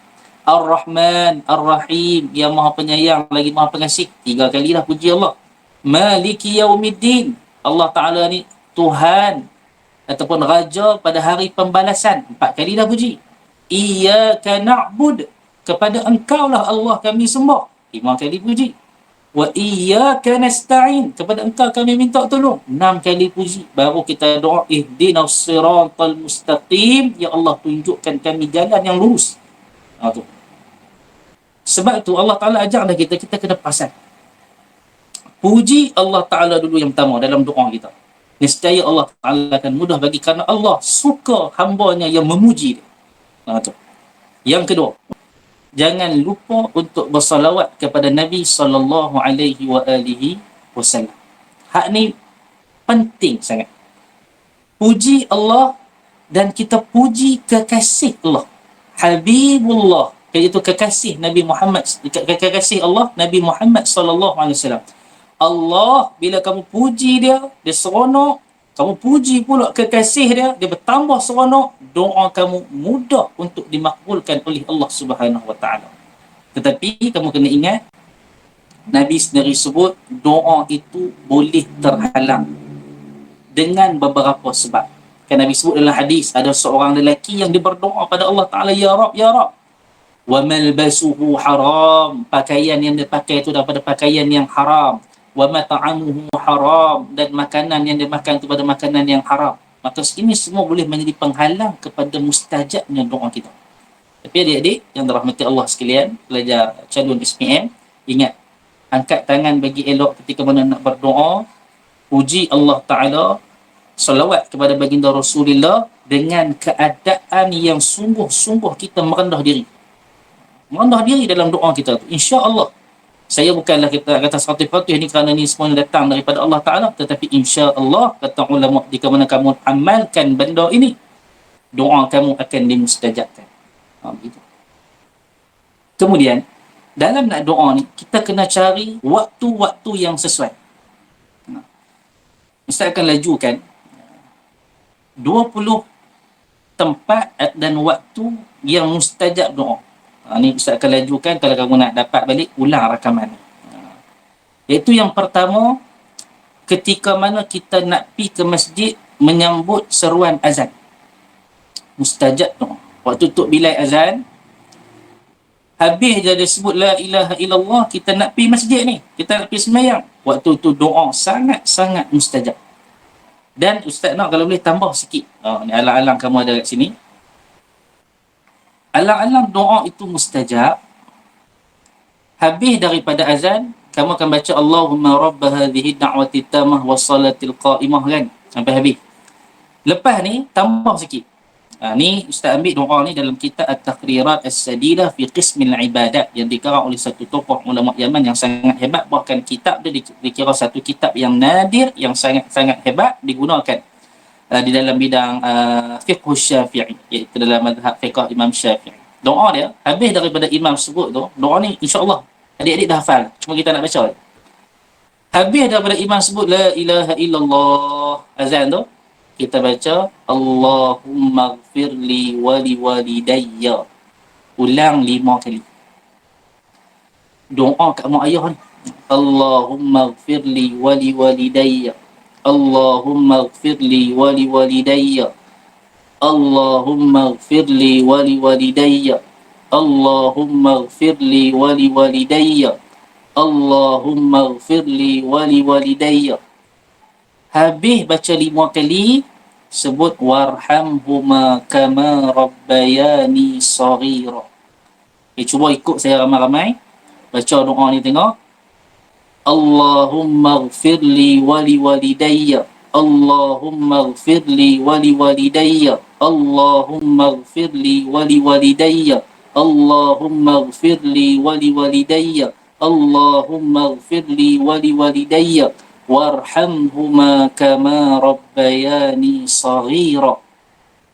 Ar-Rahman Ar-Rahim, yang Maha Penyayang lagi Maha Pengasih. 3 kali dah puji Allah. Maliki Yaumiddin. Allah Ta'ala ni Tuhan ataupun Raja pada hari pembalasan. 4 kali dah puji. Iyyaka na'bud, kepada Engkau lah Allah kami sembah. 5 kali puji. Wa iyyaka nasta'in, kepada Engkau kami minta tolong. 6 kali puji. Baru kita doa, ihdinas siratal mustaqim. Ya Allah, tunjukkan kami jalan yang lurus. Tu. Sebab tu Allah Ta'ala ajak dah kita kena perasan. Puji Allah Ta'ala dulu yang pertama dalam doa kita. Nescaya Allah Ta'ala akan mudah bagi, kerana Allah suka hambanya yang memuji dia. Tu. Yang kedua, jangan lupa untuk bersalawat kepada Nabi SAW. Hak ni penting sangat. Puji Allah dan kita puji kekasih Allah, Habibullah, iaitu kekasih Nabi Muhammad, kekasih Allah Nabi Muhammad SAW. Allah, bila kamu puji dia, dia seronok. Kamu puji pula kekasih dia, dia bertambah seronok. Doa kamu mudah untuk dimakbulkan oleh Allah Subhanahu Wa Ta'ala. Tetapi kamu kena ingat, Nabi sendiri sebut doa itu boleh terhalang dengan beberapa sebab. Kan Nabi sebut dalam hadis, ada seorang lelaki yang dia berdoa pada Allah Ta'ala, Ya Rab, Ya Rab. Wa malbasuhu haram, pakaian yang dia pakai itu daripada pakaian yang haram. Wa mat'amuhu haram, dan makanan yang dia makan itu pada makanan yang haram. Maka ini semua boleh menjadi penghalang kepada mustajabnya doa kita. Tapi adik-adik yang dirahmati Allah sekalian, pelajar calon SPM, ingat, angkat tangan bagi elok ketika mana nak berdoa, puji Allah Ta'ala, salawat kepada baginda Rasulullah, dengan keadaan yang sungguh-sungguh kita merendah diri. Merendah diri dalam doa kita tu. Insya-Allah. Saya bukanlah kita kata 100% ni kerana ni semua datang daripada Allah Ta'ala, tetapi insya-Allah, kata ulama, jika mana kamu amalkan benda ini, doa kamu akan dimustajabkan. Begitu. Kemudian, dalam nak doa ni, kita kena cari waktu-waktu yang sesuai. Ustaz akan lajukan 20 tempat dan waktu yang mustajab doa. Ni Ustaz akan lajukan, kalau kamu nak dapat balik, ulang rakaman. Iaitu yang pertama, ketika mana kita nak pergi ke masjid menyambut seruan azan. Mustajab doa. Waktu Tok Bilal azan, habis dia sebut la ilaha illallah, kita nak pergi masjid ni, kita nak pergi sembahyang. Waktu tu doa sangat-sangat mustajab. Dan Ustaz nak kalau boleh tambah sikit. Ni alang-alang kamu ada kat sini. Alang-alang doa itu mustajab. Habis daripada azan, kamu akan baca Allahumma rabba hadhihi da'wati tamah wassalatil qa'imah, kan? Sampai habis. Lepas ni, tambah sikit. Ni Ustaz ambil doa ni dalam kitab At-Taqrirat As-Sadidah fi Qismil Ibadat yang dikarang oleh satu tokoh ulama Yaman yang sangat hebat. Bahkan kitab dia dikira satu kitab yang nadir, yang sangat-sangat hebat, digunakan di dalam bidang fiqh Syafi'i, iaitu dalam mazhab fiqh Imam Syafi'i. Doa dia, habis daripada imam sebut tu, doa ni insya-Allah adik-adik dah hafal, cuma kita nak baca. Habis daripada imam sebut la ilaha illallah, azan tu, kita baca Allahumma ghfirli wali walidayya. Ulang 5 kali. Doa kat mak ayah ni. Allahumma ghfirli wali walidayya. Allahumma ghfirli wali walidayya. Allahumma ghfirli wali walidayya. Allahumma ghfirli wali walidayya. Allahumma ghfirli wali walidayya. Habis baca 5 kali, sebut warhamhuma kama rabbayani saghira. Cuba ikut saya ramai-ramai. Baca doa ni, tengok. Allahumma ghfirli wali walidayya. Allahumma ghfirli wali walidayya. Allahumma ghfirli wali walidayya. Allahumma ghfirli wali walidayya. Allahumma ghfirli wali walidayya. Warhamhuma kama rabbayani saghira.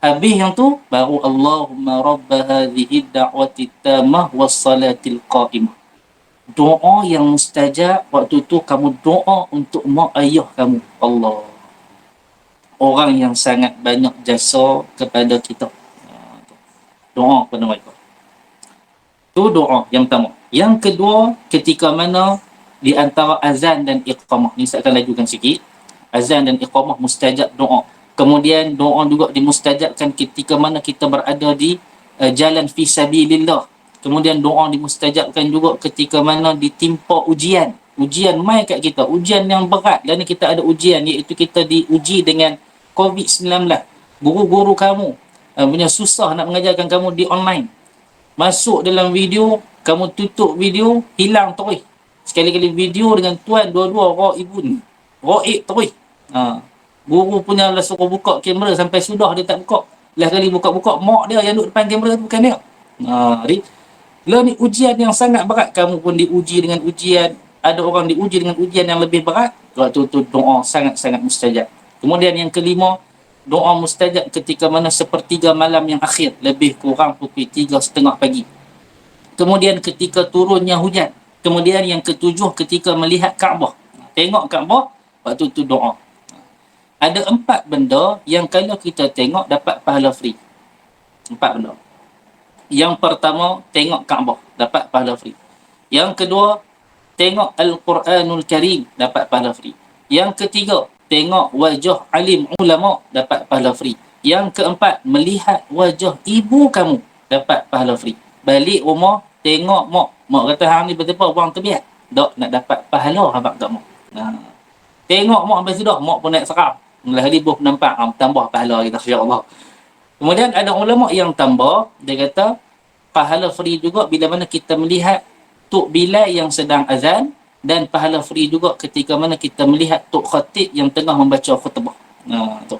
Habis yang tu, baru Allahumma rabba hadhihi da'wati tamah wassalatil qa'imah. Doa yang mustajab, waktu tu kamu doa untuk mak ayah kamu. Allah, orang yang sangat banyak jasa kepada kita. Doa kepada mereka. Tu doa yang pertama. Yang kedua, ketika mana di antara azan dan iqamah. Ni saya akan lajukan sikit. Azan dan iqamah mustajab doa. Kemudian doa juga dimustajabkan ketika mana kita berada di jalan fi sabilillah. Kemudian doa dimustajabkan juga ketika mana ditimpa ujian. Ujian mai kat kita, ujian yang berat. Dan kita ada ujian, iaitu kita diuji dengan COVID-19. Guru-guru kamu punya susah nak mengajarkan kamu di online. Masuk dalam video, kamu tutup video, hilang terus. Sekali-kali video dengan tuan dua-dua raibun. Raib terus. Guru punya lah suruh buka kamera sampai sudah dia tak buka. Last kali buka-buka, mak dia yang duduk depan kamera tu bukan dia. Jadi, lah ni ujian yang sangat berat. Kamu pun diuji dengan ujian. Ada orang diuji dengan ujian yang lebih berat. Waktu tu doa sangat-sangat mustajab. Kemudian yang kelima, doa mustajab ketika mana sepertiga malam yang akhir. Lebih kurang pukul 3:30 pagi. Kemudian ketika turunnya hujan. Kemudian yang ketujuh, ketika melihat Kaabah. Tengok Kaabah, waktu tu doa. Ada 4 benda yang kalau kita tengok dapat pahala free. 4 benda. Yang pertama, tengok Kaabah, dapat pahala free. Yang kedua, tengok Al-Quranul Karim, dapat pahala free. Yang ketiga, tengok wajah alim ulama, dapat pahala free. Yang keempat, melihat wajah ibu kamu, dapat pahala free. Balik rumah, tengok mak. Mak kata, hang ni betul-betul buang terbiat. Tak nak dapat pahala habaq kat mak. Tengok mak sampai sudah, mak pun naik seram. Mula hari pun nampak, tambah pahala kita, insya-Allah. Kemudian ada ulama yang tambah, dia kata, pahala free juga bila mana kita melihat Tok Bilal yang sedang azan, dan pahala free juga ketika mana kita melihat Tok Khatib yang tengah membaca khutbah. Tu.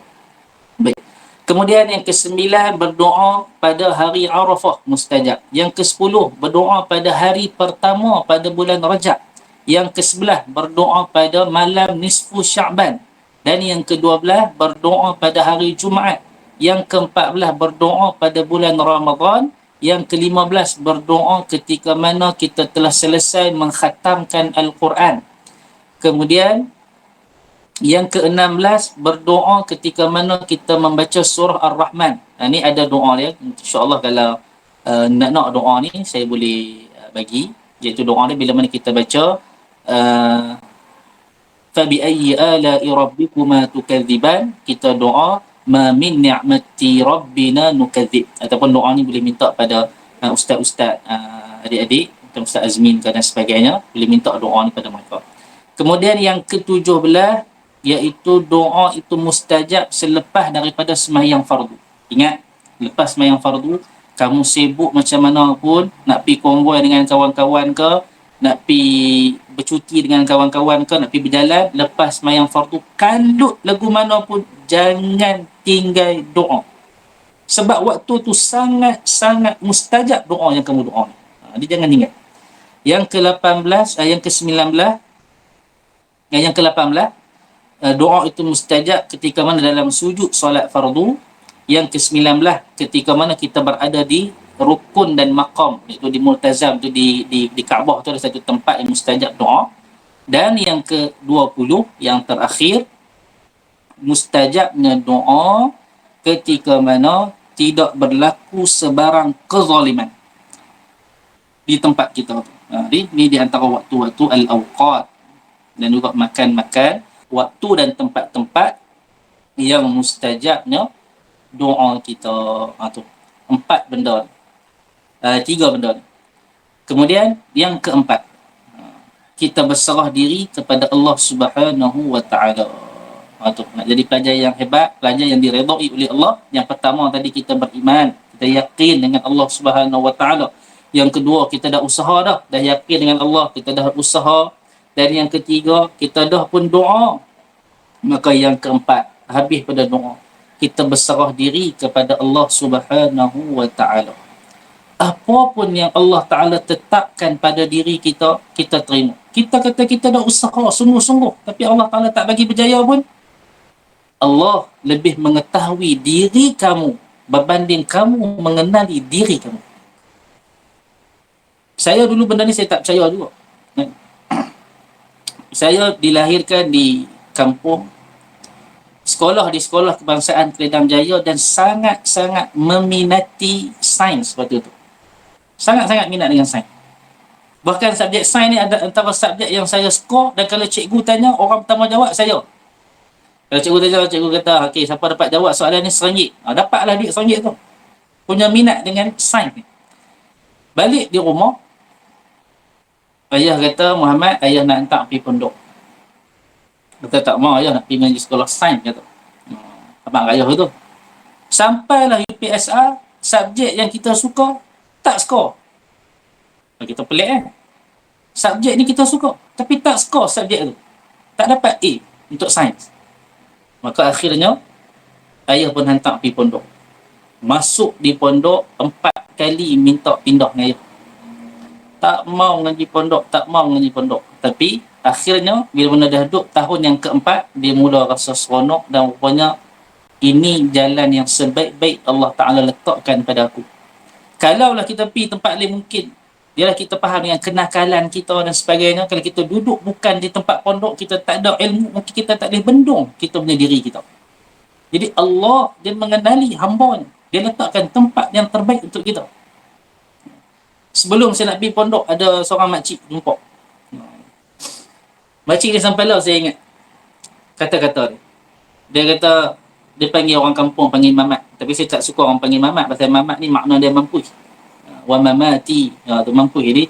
Baik. Kemudian yang ke-9 berdoa pada hari Arafah mustajab. Yang ke-10 berdoa pada hari pertama pada bulan Rajab. Yang ke-11 berdoa pada malam nisfu Sya'ban. Dan yang ke-12 berdoa pada hari Jumaat. Yang ke-14 berdoa pada bulan Ramadan. Yang ke-15 berdoa ketika mana kita telah selesai mengkhatamkan Al-Quran. Kemudian yang ke-16 berdoa ketika mana kita membaca surah Ar-Rahman. Ini ada doa dia. InsyaAllah kalau nak doa ni saya boleh bagi. Iaitu doa ni bila mana kita baca فَبِأَيِّ آلَاءِ رَبِّكُمَا تُكَذِّبَانِ, kita doa مَا مِنْ نِعْمَةِ رَبِّنَا نُكَذِّبْ. Ataupun doa ni boleh minta pada ustaz-ustaz adik-adik, Ustaz Azmin dan sebagainya, boleh minta doa ni pada mereka. Kemudian yang ke-17 iaitu doa itu mustajab selepas daripada sembahyang fardu. Ingat, lepas sembahyang fardu, kamu sibuk macam mana pun, nak pergi konvoi dengan kawan-kawan ke, nak pergi bercuti dengan kawan-kawan ke, nak pergi berjalan, lepas sembahyang fardu, kalut lagu mana pun, jangan tinggal doa. Sebab waktu tu sangat-sangat mustajab doa yang kamu doa. Dia jangan tinggal. Yang ke-18, yang ke-19, yang ke-18, doa itu mustajab ketika mana dalam sujud solat fardu. Yang ke-19 ketika mana kita berada di rukun dan maqam, iaitu di multazam, itu di Kaabah tu ada satu tempat yang mustajab doa. Dan yang ke-20 yang terakhir, mustajabnya doa ketika mana tidak berlaku sebarang kezaliman di tempat kita. Ini di antara waktu-waktu al-awqat dan juga makan-makan, waktu dan tempat-tempat yang mustajabnya doa kita. Tu 4 benda, 3 benda. Kemudian yang keempat, kita berserah diri kepada Allah Subhanahu wa taala. Tu nak jadi pelajar yang hebat, pelajar yang diredai oleh Allah. Yang pertama tadi, kita beriman, kita yakin dengan Allah Subhanahu wa taala. Yang kedua, kita dah usaha dah yakin dengan Allah, kita dah usaha. Dan yang ketiga, kita dah pun doa. Maka yang keempat, habis pada doa, kita berserah diri kepada Allah Subhanahu wa taala. Apa pun yang Allah Taala tetapkan pada diri kita, kita terima. Kita kata kita dah usaha sungguh-sungguh, tapi Allah Taala tak bagi berjaya pun, Allah lebih mengetahui diri kamu berbanding kamu mengenali diri kamu. Saya dulu benda ni saya tak percaya juga. Saya dilahirkan di kampung, sekolah di sekolah kebangsaan Keridam Jaya, dan sangat-sangat meminati sains waktu itu. Sangat-sangat minat dengan sains. Bahkan subjek sains ni ada antara subjek yang saya skor, dan kalau cikgu tanya, orang pertama jawab saya. Kalau cikgu tanya, cikgu kata, okey, siapa dapat jawab soalan ni RM1. Dapatlah duit RM1 tu. Punya minat dengan sains ni. Balik di rumah, ayah kata, Muhammad, ayah nak hantar pergi pondok. Kata, tak mau, ayah nak pergi mengaji sekolah sains, kata. Abang ayah tu. Sampailah UPSR, subjek yang kita suka, tak skor. Kita pelik kan? Subjek ni kita suka, tapi tak skor subjek tu. Tak dapat A untuk sains. Maka akhirnya, ayah pun hantar pergi pondok. Masuk di pondok, 4 kali minta pindah dengan ayah. Tak mau ngaji pondok, tak mau ngaji pondok. Tapi akhirnya bila mana dah duduk tahun yang keempat, dia mula rasa seronok, dan rupanya ini jalan yang sebaik-baik Allah Ta'ala letakkan pada aku. Kalaulah kita pergi tempat lain, mungkin ialah kita faham dengan kenakalan kita dan sebagainya. Kalau kita duduk bukan di tempat pondok, kita tak ada ilmu, mungkin kita tak boleh bendung kita punya diri kita. Jadi Allah, dia mengenali hamba-Nya, dia letakkan tempat yang terbaik untuk kita. Sebelum saya nak pergi pondok, ada seorang makcik jumpa. Makcik ni sampai lah saya ingat kata-kata dia. Dia kata, dia panggil orang kampung, panggil mamat. Tapi saya tak suka orang panggil mamat, pasal mamat ni makna dia mampu. Wa mamati, tu mampu. Jadi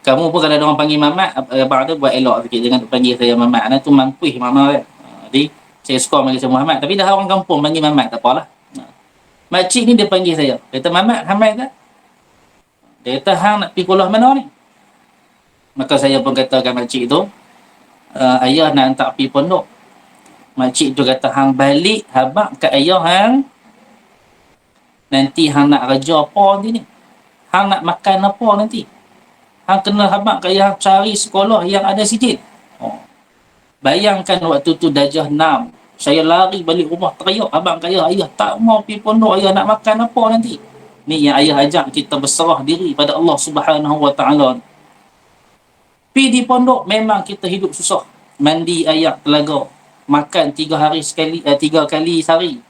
kamu pun kalau ada orang panggil mamat, abang tu buat elok sikit, jangan panggil saya mamat. Tu mampu makna dia. Jadi saya suka panggil saya Muhammad, tapi dah orang kampung panggil mamat, tak apalah. Makcik ni dia panggil saya, dia kata, Mamat, Hamad tak? Dia kata, hang nak pergi kuliah mana ni? Maka saya pun katakan makcik tu, ayah nak hantar pergi pondok. Makcik tu kata, hang balik habaq kat ayah hang, Nanti hang nak kerja apa nanti ni? Hang nak makan apa nanti? Hang kena habaq kat yang cari sekolah yang ada sikit. Oh. Bayangkan waktu tu darjah 6. Saya lari balik rumah teriak abang kaya, ayah tak mau pergi pondok, ayah nak makan apa nanti? Ni yang ayah ajak kita berserah diri pada Allah Subhanahu Wa Taala. Pi di pondok memang kita hidup susah. Mandi air telaga, makan 3 hari sekali, 3 kali sehari.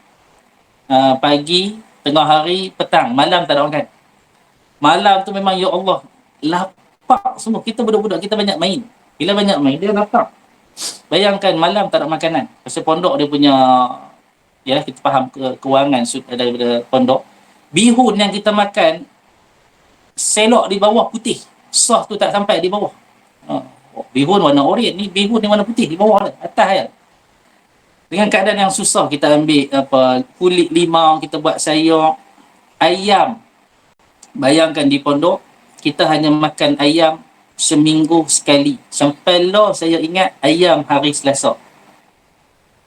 Pagi, tengah hari, petang, malam tak ada makan. Malam tu memang ya Allah, lapar semua. Kita budak-budak kita banyak main. Bila banyak main dia lapar. Bayangkan malam tak ada makanan. Pasal pondok dia punya, ya kita faham kewangan daripada pondok. Bihun yang kita makan selok di bawah putih. Sos tu tak sampai di bawah. Bihun warna oranye ni, bihun yang warna putih di bawah lah, atas kan. Dengan keadaan yang susah kita ambil kulit limau, kita buat sayur. Ayam, bayangkan di pondok kita hanya makan ayam seminggu sekali. Sampai lah saya ingat ayam hari Selasa.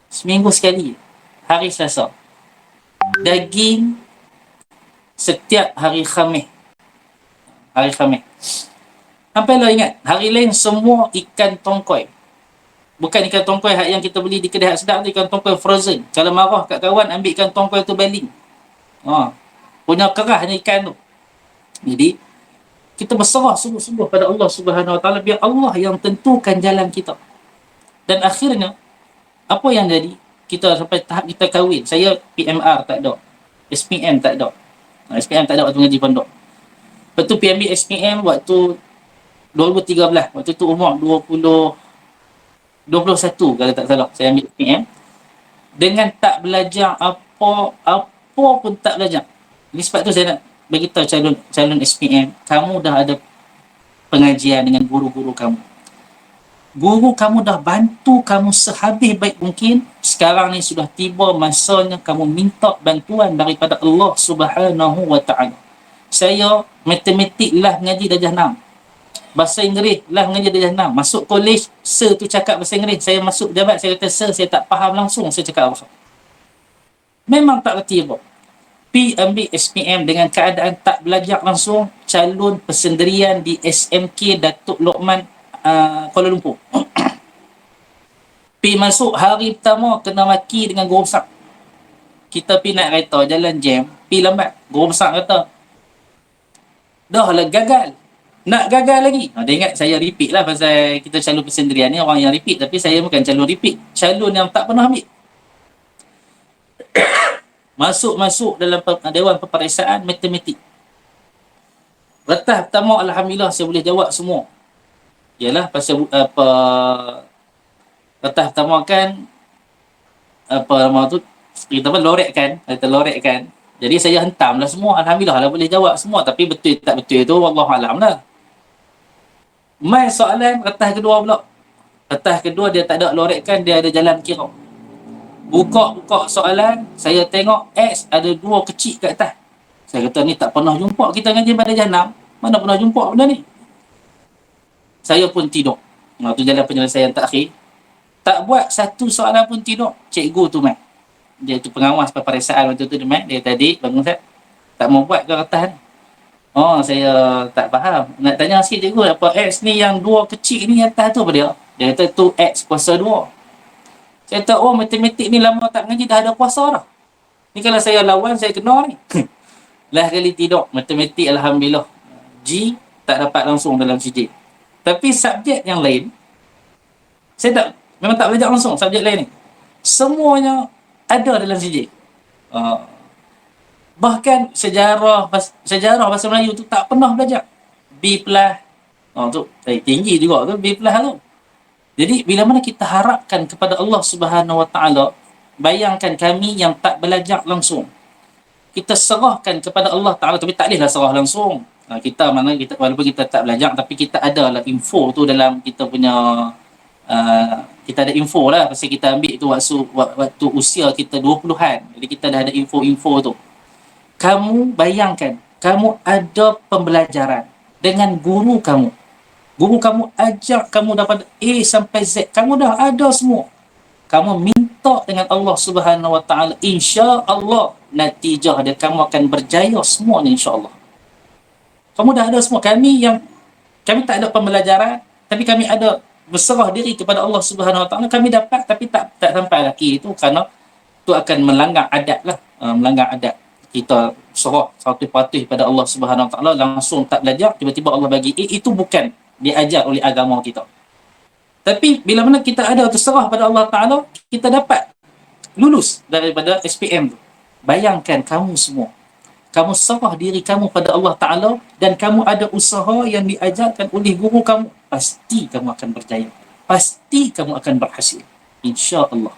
Seminggu sekali, hari Selasa. Daging setiap hari Khamis. Hari Khamis. Sampai lah ingat, hari lain semua ikan tongkoi. Bukan ikan tongkoi yang kita beli di kedai sedap tu, ikan tongkoi frozen. Kalau marah kat kawan, ambil ikan tongkoi tu baling. Punya kerahnya ikan tu. Jadi, kita berserah sungguh-sungguh pada Allah Subhanahu Wa Taala, biar Allah yang tentukan jalan kita. Dan akhirnya, apa yang jadi? Kita sampai tahap kita kahwin. Saya PMR tak ada. SPM tak ada. SPM tak ada waktu ngaji pondok. Lepas tu PMB SPM waktu 2013. Waktu tu umur 21 kalau tak salah. Saya ambil SPM. Dengan tak belajar apa pun tak belajar. Jadi sebab tu saya nak beritahu calon SPM, kamu dah ada pengajian dengan guru-guru kamu. Guru kamu dah bantu kamu sehabis baik mungkin. Sekarang ni sudah tiba masanya kamu minta bantuan daripada Allah Subhanahu Wa Taala. Saya matematik lah mengaji darjah 6. Bahasa Inggeris lah mengaji darjah 6. Masuk kolej, sir tu cakap bahasa Inggeris. Saya masuk jabat, saya kata sir, saya tak faham langsung saya cakap apa. Memang tak reti apa. Pi ambil SPM dengan keadaan tak belajar langsung, calon persendirian di SMK Datuk Lokman Kuala Lumpur. Pi masuk hari pertama kena maki dengan guru besar. Kita pi naik kereta jalan jam, pi lambat. Guru besar kata, dah lah gagal. Nak gagal lagi. Dia ingat saya repeat lah pasal kita calon persendirian ni orang yang repeat. Tapi saya bukan calon repeat. Calon yang tak pernah ambil. Masuk dalam Dewan Peperiksaan Matematik. Retah pertama Alhamdulillah saya boleh jawab semua. Yalah pasal retah pertama kan nama tu kita lorek kan. Jadi saya hentam lah semua. Alhamdulillah lah boleh jawab semua. Tapi betul tak betul tu wallahualam lah. Mai soalan retah kedua pula. Retah kedua dia tak ada lorekkan, dia ada jalan kira. Buka soalan, saya tengok X ada 2 kecil kat atas. Saya kata ni tak pernah jumpa kita ngaji pada jahannam. Mana pernah jumpa benda ni? Saya pun tidur. Tu jalan penyelesaian takhir. Tak buat satu soalan pun tidur. Cikgu tu mai. Dia tu pengawas peperiksaan waktu tu dia mai. Dia tadi bangun Ustaz. Tak mau buat ke retah ni? Saya tak faham. Nak tanya sikit cikgu, apa X ni yang 2 kecil ni atas tu apa dia? Dia kata tu X kuasa 2. Saya kata, matematik ni lama tak ngaji dah ada kuasa dah. Ni kalau saya lawan, saya kena ni. Lah kali tidur. Matematik Alhamdulillah. G tak dapat langsung dalam CJ. Tapi subjek yang lain, saya memang tak belajar langsung subjek lain ni. Semuanya ada dalam CJ. Bahkan sejarah bahasa Melayu tu tak pernah belajar. B+. Tu tinggi juga tu, B+ tu. Jadi bila mana kita harapkan kepada Allah Subhanahu Wa Taala, bayangkan kami yang tak belajar langsung. Kita serahkan kepada Allah Taala, tapi tak bolehlah serah langsung. Kita walaupun kita tak belajar, tapi kita ada lah info tu dalam kita punya kita ada info lah pasal kita ambil tu waktu usia kita 20-an. Jadi kita dah ada info-info tu. Kamu bayangkan, kamu ada pembelajaran dengan guru kamu. Guru kamu ajak kamu daripada A sampai Z. Kamu dah ada semua. kamu minta dengan Allah Subhanahu Wa Taala, insya-Allah natijah dia kamu akan berjaya semuanya, insya-Allah. Kamu dah ada semua. Kami tak ada pembelajaran, tapi kami ada berserah diri kepada Allah Subhanahu Wa Taala. Kami dapat, tapi tak sampai lagi. Itu kerana itu akan melanggar adat lah. Melanggar adat. Kita serah 100% pada Allah Subhanahu Wa Taala, langsung tak belajar, tiba-tiba Allah bagi. Itu bukan diajar oleh agama kita. Tapi bila mana kita ada terserah pada Allah Ta'ala, kita dapat lulus daripada SPM tu. Bayangkan kamu semua, kamu serah diri kamu pada Allah Ta'ala dan kamu ada usaha yang diajarkan oleh guru kamu, pasti kamu akan berjaya. Pasti kamu akan berhasil. InsyaAllah.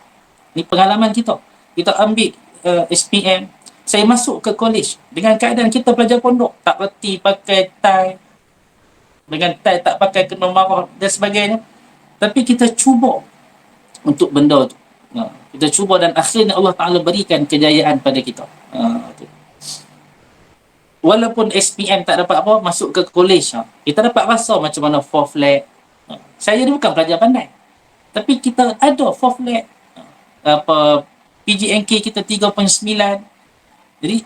Ini pengalaman kita. Kita ambil SPM, saya masuk ke college dengan keadaan kita pelajar pondok, tak reti pakai tie, dengan tie tak pakai kena marah dan sebagainya. Tapi kita cuba untuk benda tu. Kita cuba dan akhirnya Allah Ta'ala berikan kejayaan pada kita. Walaupun SPM tak dapat apa, masuk ke college, kita dapat rasa macam mana 4 flat. Saya ni bukan pelajar pandai, tapi kita ada 4 flat. PGNK kita 3.9. Jadi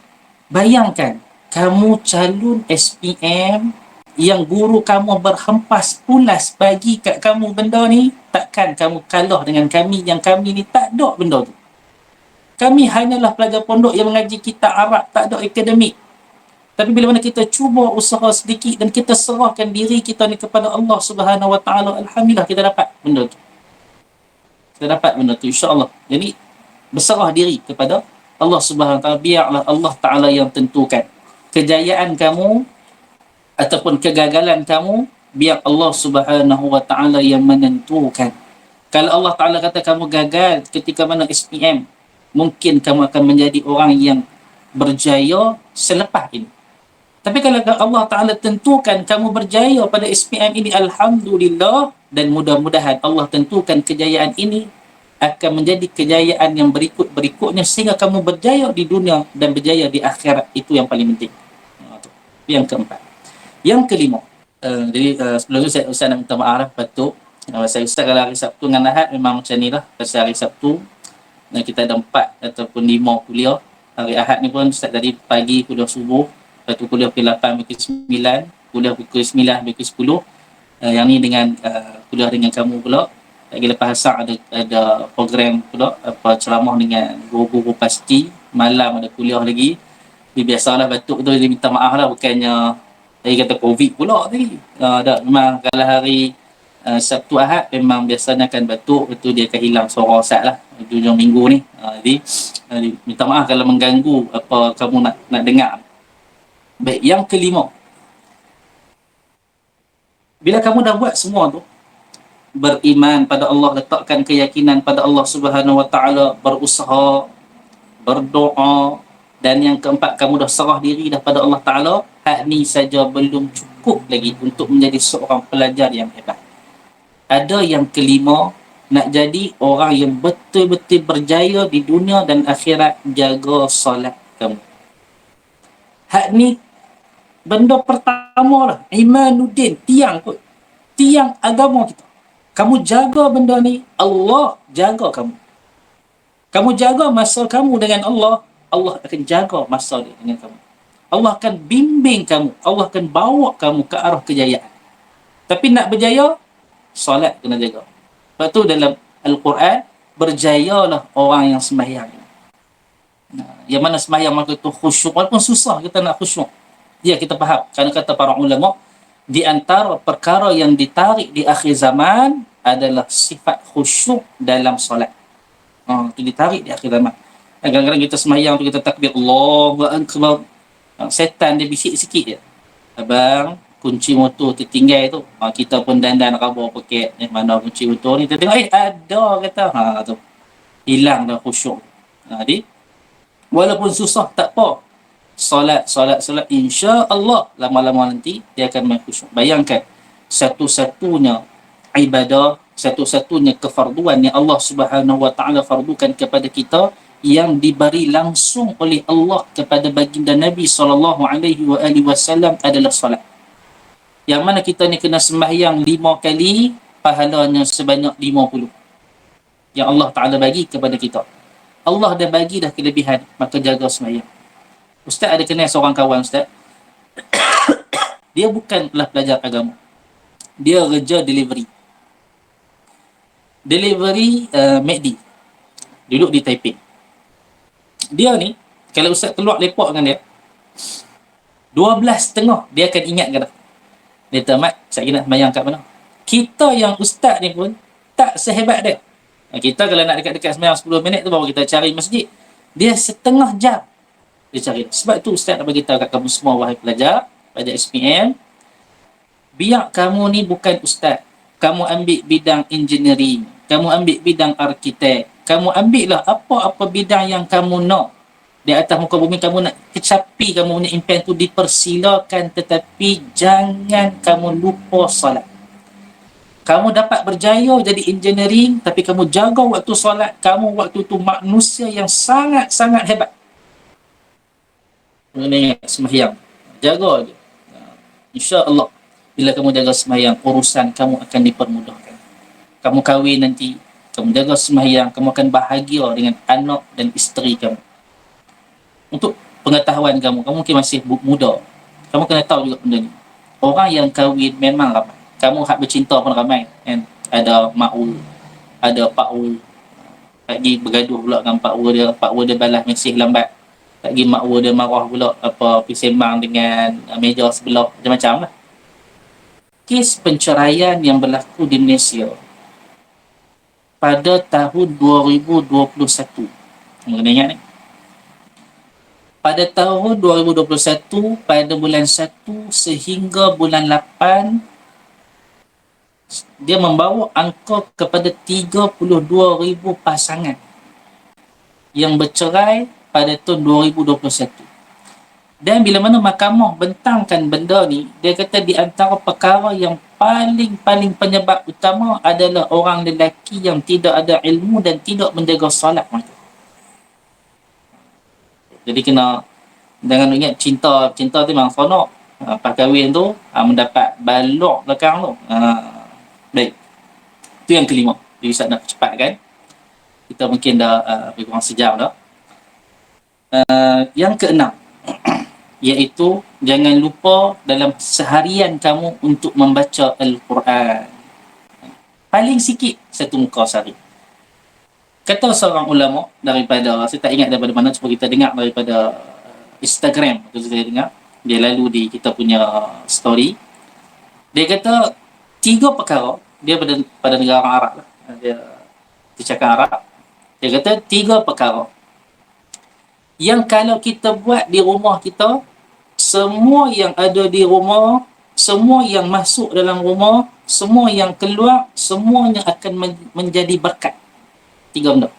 bayangkan, kamu calon SPM yang guru kamu berhempas pulas bagi kat kamu benda ni, takkan kamu kalah dengan kami yang kami ni tak ada benda tu. Kami hanyalah pelajar pondok yang mengaji kitab Arab, tak ada akademik. Tapi bila mana kita cuba usaha sedikit dan kita serahkan diri kita ni kepada Allah Subhanahu Wa Taala, alhamdulillah kita dapat benda tu. Kita dapat benda tu, insya-Allah. Jadi berserah diri kepada Allah Subhanahu Wa Taala, biarlah Allah Taala yang tentukan kejayaan kamu ataupun kegagalan kamu, biar Allah Subhanahu Wa Taala yang menentukan. Kalau Allah Taala kata kamu gagal ketika mana SPM, mungkin kamu akan menjadi orang yang berjaya selepas ini. Tapi kalau Allah Taala tentukan kamu berjaya pada SPM ini, alhamdulillah, dan mudah-mudahan Allah tentukan kejayaan ini akan menjadi kejayaan yang berikutnya sehingga kamu berjaya di dunia dan berjaya di akhirat. Itu yang paling penting. Yang keempat. Yang kelima, sebelum tu Ustaz nak minta maaf, betul. Saya Ustaz kalau hari Sabtu dengan Ahad memang macam ni lah. Pasal hari Sabtu kita ada 4 ataupun 5 kuliah. Hari Ahad ni pun Ustaz tadi pagi kuliah subuh, lepas tu kuliah pukul 8 pukul 9, kuliah pukul 9 pukul 10. Yang ni dengan kuliah dengan kamu pula. Lagi lepas asar ada program pula, ceramah dengan guru-guru pasti. Malam ada kuliah lagi. Biasalah batuk tu, dia minta maaf lah, bukannya dia kata COVID pula tadi. Memang kalau hari Sabtu Ahad memang biasanya akan batuk, betul dia akan hilang suara Ustaz lah hujung minggu ni. Jadi minta maaf kalau mengganggu apa kamu nak dengar. Baik, yang kelima, bila kamu dah buat semua tu, beriman pada Allah, letakkan keyakinan pada Allah Subhanahu Wa Taala, berusaha, berdoa, dan yang keempat, kamu dah serah diri dah pada Allah Ta'ala, hak ni saja belum cukup lagi untuk menjadi seorang pelajar yang hebat. Ada yang kelima, nak jadi orang yang betul-betul berjaya di dunia dan akhirat, jaga solat kamu. Hak ni benda pertama lah, imanuddin, tiang kot, tiang agama kita. Kamu jaga benda ni, Allah jaga kamu. Kamu jaga masa kamu dengan Allah, Allah akan jaga masa dia dengan kamu. Allah akan bimbing kamu, Allah akan bawa kamu ke arah kejayaan. Tapi nak berjaya, solat kena jaga. Sebab tu dalam Al-Quran, berjayalah orang yang sembahyang. Yang mana sembahyang maka itu khusyuk, walaupun susah kita nak khusyuk. Ya, kita faham. Kerana kata para ulama, di antara perkara yang ditarik di akhir zaman adalah sifat khusyuk dalam solat. Itu ditarik di akhir zaman. Kadang-kadang kita sembahyang tu kita takbir Allahu Akbar, setan dia bisik sikit je, abang kunci motor tertinggal tu, kita pun dandan raba poket, mana kunci motor ni, kita tengok ada, kata tu hilang dah khusyuk. Jadi walaupun susah tak apa, solat insya-Allah lama-lama nanti dia akan main khusyuk. Bayangkan, satu-satunya ibadah, satu-satunya kefarduan yang Allah Subhanahu Wa Taala fardukan kepada kita, yang diberi langsung oleh Allah kepada baginda Nabi SAW adalah solat. Yang mana kita ni kena sembahyang 5 kali, pahalanya sebanyak 50. yang Allah Ta'ala bagi kepada kita. Allah dah bagi dah kelebihan, maka jaga sembahyang. Ustaz ada kenal seorang kawan Ustaz, dia bukanlah pelajar agama, dia kerja delivery McD, duduk di Taipei. Dia ni kalau Ustaz keluar lepak dengan dia 12.30 dia akan ingatkan dah. Dia kata, Mat, saya nak sembahyang kat mana? Kita yang Ustaz ni pun tak sehebat dia. Kita kalau nak dekat-dekat sembahyang 10 minit tu baru kita cari masjid, dia setengah jam dia cari. Sebab tu Ustaz nak beritahu kat kamu semua, wahai pelajar pada SPM, biar kamu ni bukan Ustaz, kamu ambil bidang engineering, kamu ambil bidang arkitek, kamu ambil lah apa-apa bidang yang kamu nak di atas muka bumi. Kamu nak kecapi kamu punya impian tu, dipersilakan, tetapi jangan kamu lupa solat. Kamu dapat berjaya jadi engineering, tapi kamu jaga waktu solat, kamu waktu tu manusia yang sangat-sangat hebat. Mengenai sembahyang, jaga je. InsyaAllah bila kamu jaga sembahyang, urusan kamu akan dipermudahkan. Kamu kahwin nanti, kamu jaga sembahyang, kamu akan bahagia dengan anak dan isteri kamu. Untuk pengetahuan kamu mungkin masih muda, kamu kena tahu juga benda ni. Orang yang kahwin memang ramai. Kamu hak bercinta pun ramai kan? Ada mak ul, ada pak ul, lagi bergaduh pula dengan pak ul dia balas mesej lambat, lagi mak ul dia marah pula, apa pergi sembang dengan meja sebelah, macam-macam lah. Kes penceraian yang berlaku di Malaysia pada tahun 2021, kena ingat ni, pada tahun 2021, pada bulan 1 sehingga bulan 8, dia membawa angka kepada 32,000 pasangan yang bercerai pada tahun 2021. Dan bila mana mahkamah bentangkan benda ni, dia kata di antara perkara yang paling penyebab utama adalah orang lelaki yang tidak ada ilmu dan tidak menjaga solat mereka. Jadi jangan ingat cinta tu memang seronok. Pas kahwin tu mendapat balok belakang tu. Baik. Itu yang kelima. Jadi Ustaz nak cepatkan. Kita mungkin dah lebih kurang sejam dah. Yang keenam, iaitu jangan lupa dalam seharian kamu untuk membaca Al-Quran. Paling sikit satu muka sehari. Kata seorang ulama daripada, saya tak ingat daripada mana, cuba kita dengar daripada Instagram. Itu saya dengar. Dia lalu di kita punya story. Dia kata 3 perkara. Dia pada negara Arab lah. Dia cakap Arab. Dia kata 3 perkara yang kalau kita buat di rumah kita, semua yang ada di rumah, semua yang masuk dalam rumah, semua yang keluar, semuanya akan menjadi berkat. 3 benda.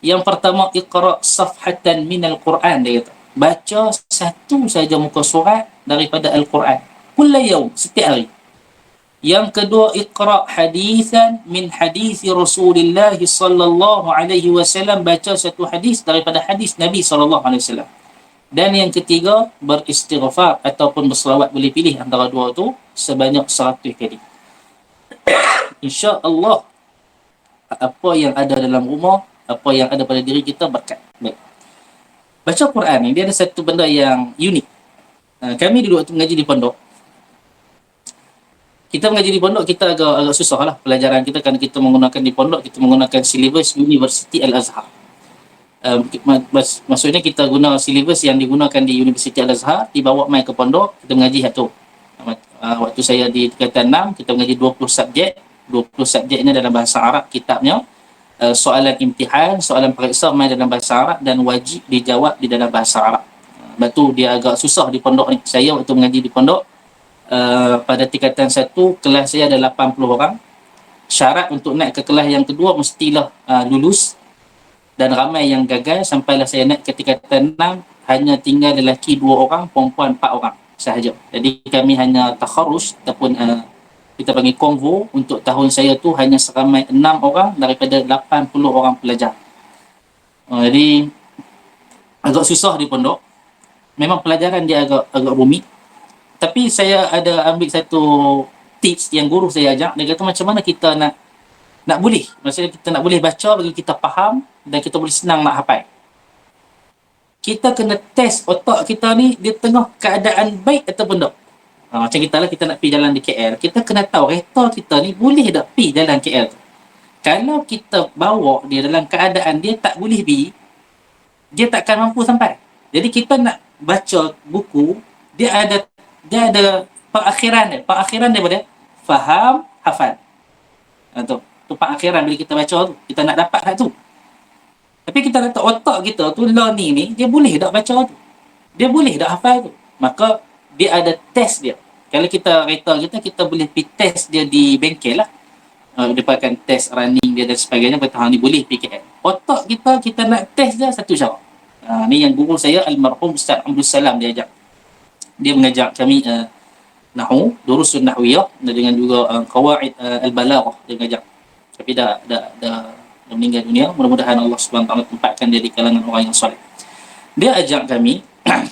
Yang pertama, iqra' safhatan minal Quran, dia kata. Baca satu saja muka surat daripada Al-Quran. Kulla yaum, setiap hari. Yang kedua, iqra' hadithan min hadithi Rasulullah sallallahu alaihi wasallam. Baca satu hadis daripada hadis Nabi sallallahu alaihi wasallam. Dan yang ketiga, beristighfar ataupun berselawat, boleh pilih antara dua tu, sebanyak 100 kali. InsyaAllah apa yang ada dalam rumah, apa yang ada pada diri kita berkat. Baik. Baca Quran ni, dia ada satu benda yang unik. Kami dulu waktu mengaji di pondok, kita mengaji di pondok, kita agak susah lah pelajaran kita, kerana kita menggunakan di pondok, kita menggunakan silibus University Al-Azhar. Maksudnya kita guna silibus yang digunakan di University Al-Azhar, dibawa mai ke pondok, kita mengaji satu. Waktu saya di tingkatan 6, kita mengaji 20 subjek. 20 subjek ini dalam bahasa Arab kitabnya. Soalan imtihan, soalan periksa mai dalam bahasa Arab dan wajib dijawab di dalam bahasa Arab. Sebab tu dia agak susah di pondok ni. Saya waktu mengaji di pondok, pada tingkatan 1, kelas saya ada 80 orang. Syarat untuk naik ke kelas yang kedua mestilah lulus, dan ramai yang gagal. Sampailah saya naik ke tingkatan 6, hanya tinggal lelaki 2 orang, perempuan 4 orang sahaja. Jadi kami hanya takharus ataupun kita panggil konvo. Untuk tahun saya tu hanya seramai 6 orang daripada 80 orang pelajar. Jadi agak susah di pondok. Memang pelajaran dia agak rumit. Tapi saya ada ambil satu tips yang guru saya ajak. Dia kata macam mana kita nak Nak boleh. Maksudnya kita nak boleh baca bagi kita faham dan kita boleh senang nak hafal. Kita kena test otak kita ni dia tengah keadaan baik ataupun tak. Macam kita lah, kita nak pergi jalan di KL. Kita kena tahu kereta kita ni boleh tak pergi jalan KL tu. Kalau kita bawa dia dalam keadaan dia tak boleh pergi, dia takkan mampu sampai. Jadi kita nak baca buku, dia ada perakhiran dia. Perakhiran daripada faham, hafal. Tu perakhiran bila kita baca tu. Kita nak dapat hal tu. Tapi kita letak otak kita tu, learning ni, dia boleh tak baca tu. Dia boleh tak hafal tu. Maka dia ada test dia. Kalau kita kereta kita boleh pergi test dia di bengkel lah. Dia akan test running dia dan sebagainya. Kata hang ni boleh pergi KL. Otak kita nak test dia satu syarat. Ni yang guru saya almarhum Ustaz Abdul Salam dia ajak. Dia mengajar kami Nahu, Durusun Nahwiyah dengan juga Qawaid Al-Balaghah dia mengajar. Tapi dah meninggal dunia. Mudah-mudahan Allah Subhanahu Wa Taala tempatkan dia di kalangan orang yang soleh. Dia ajak kami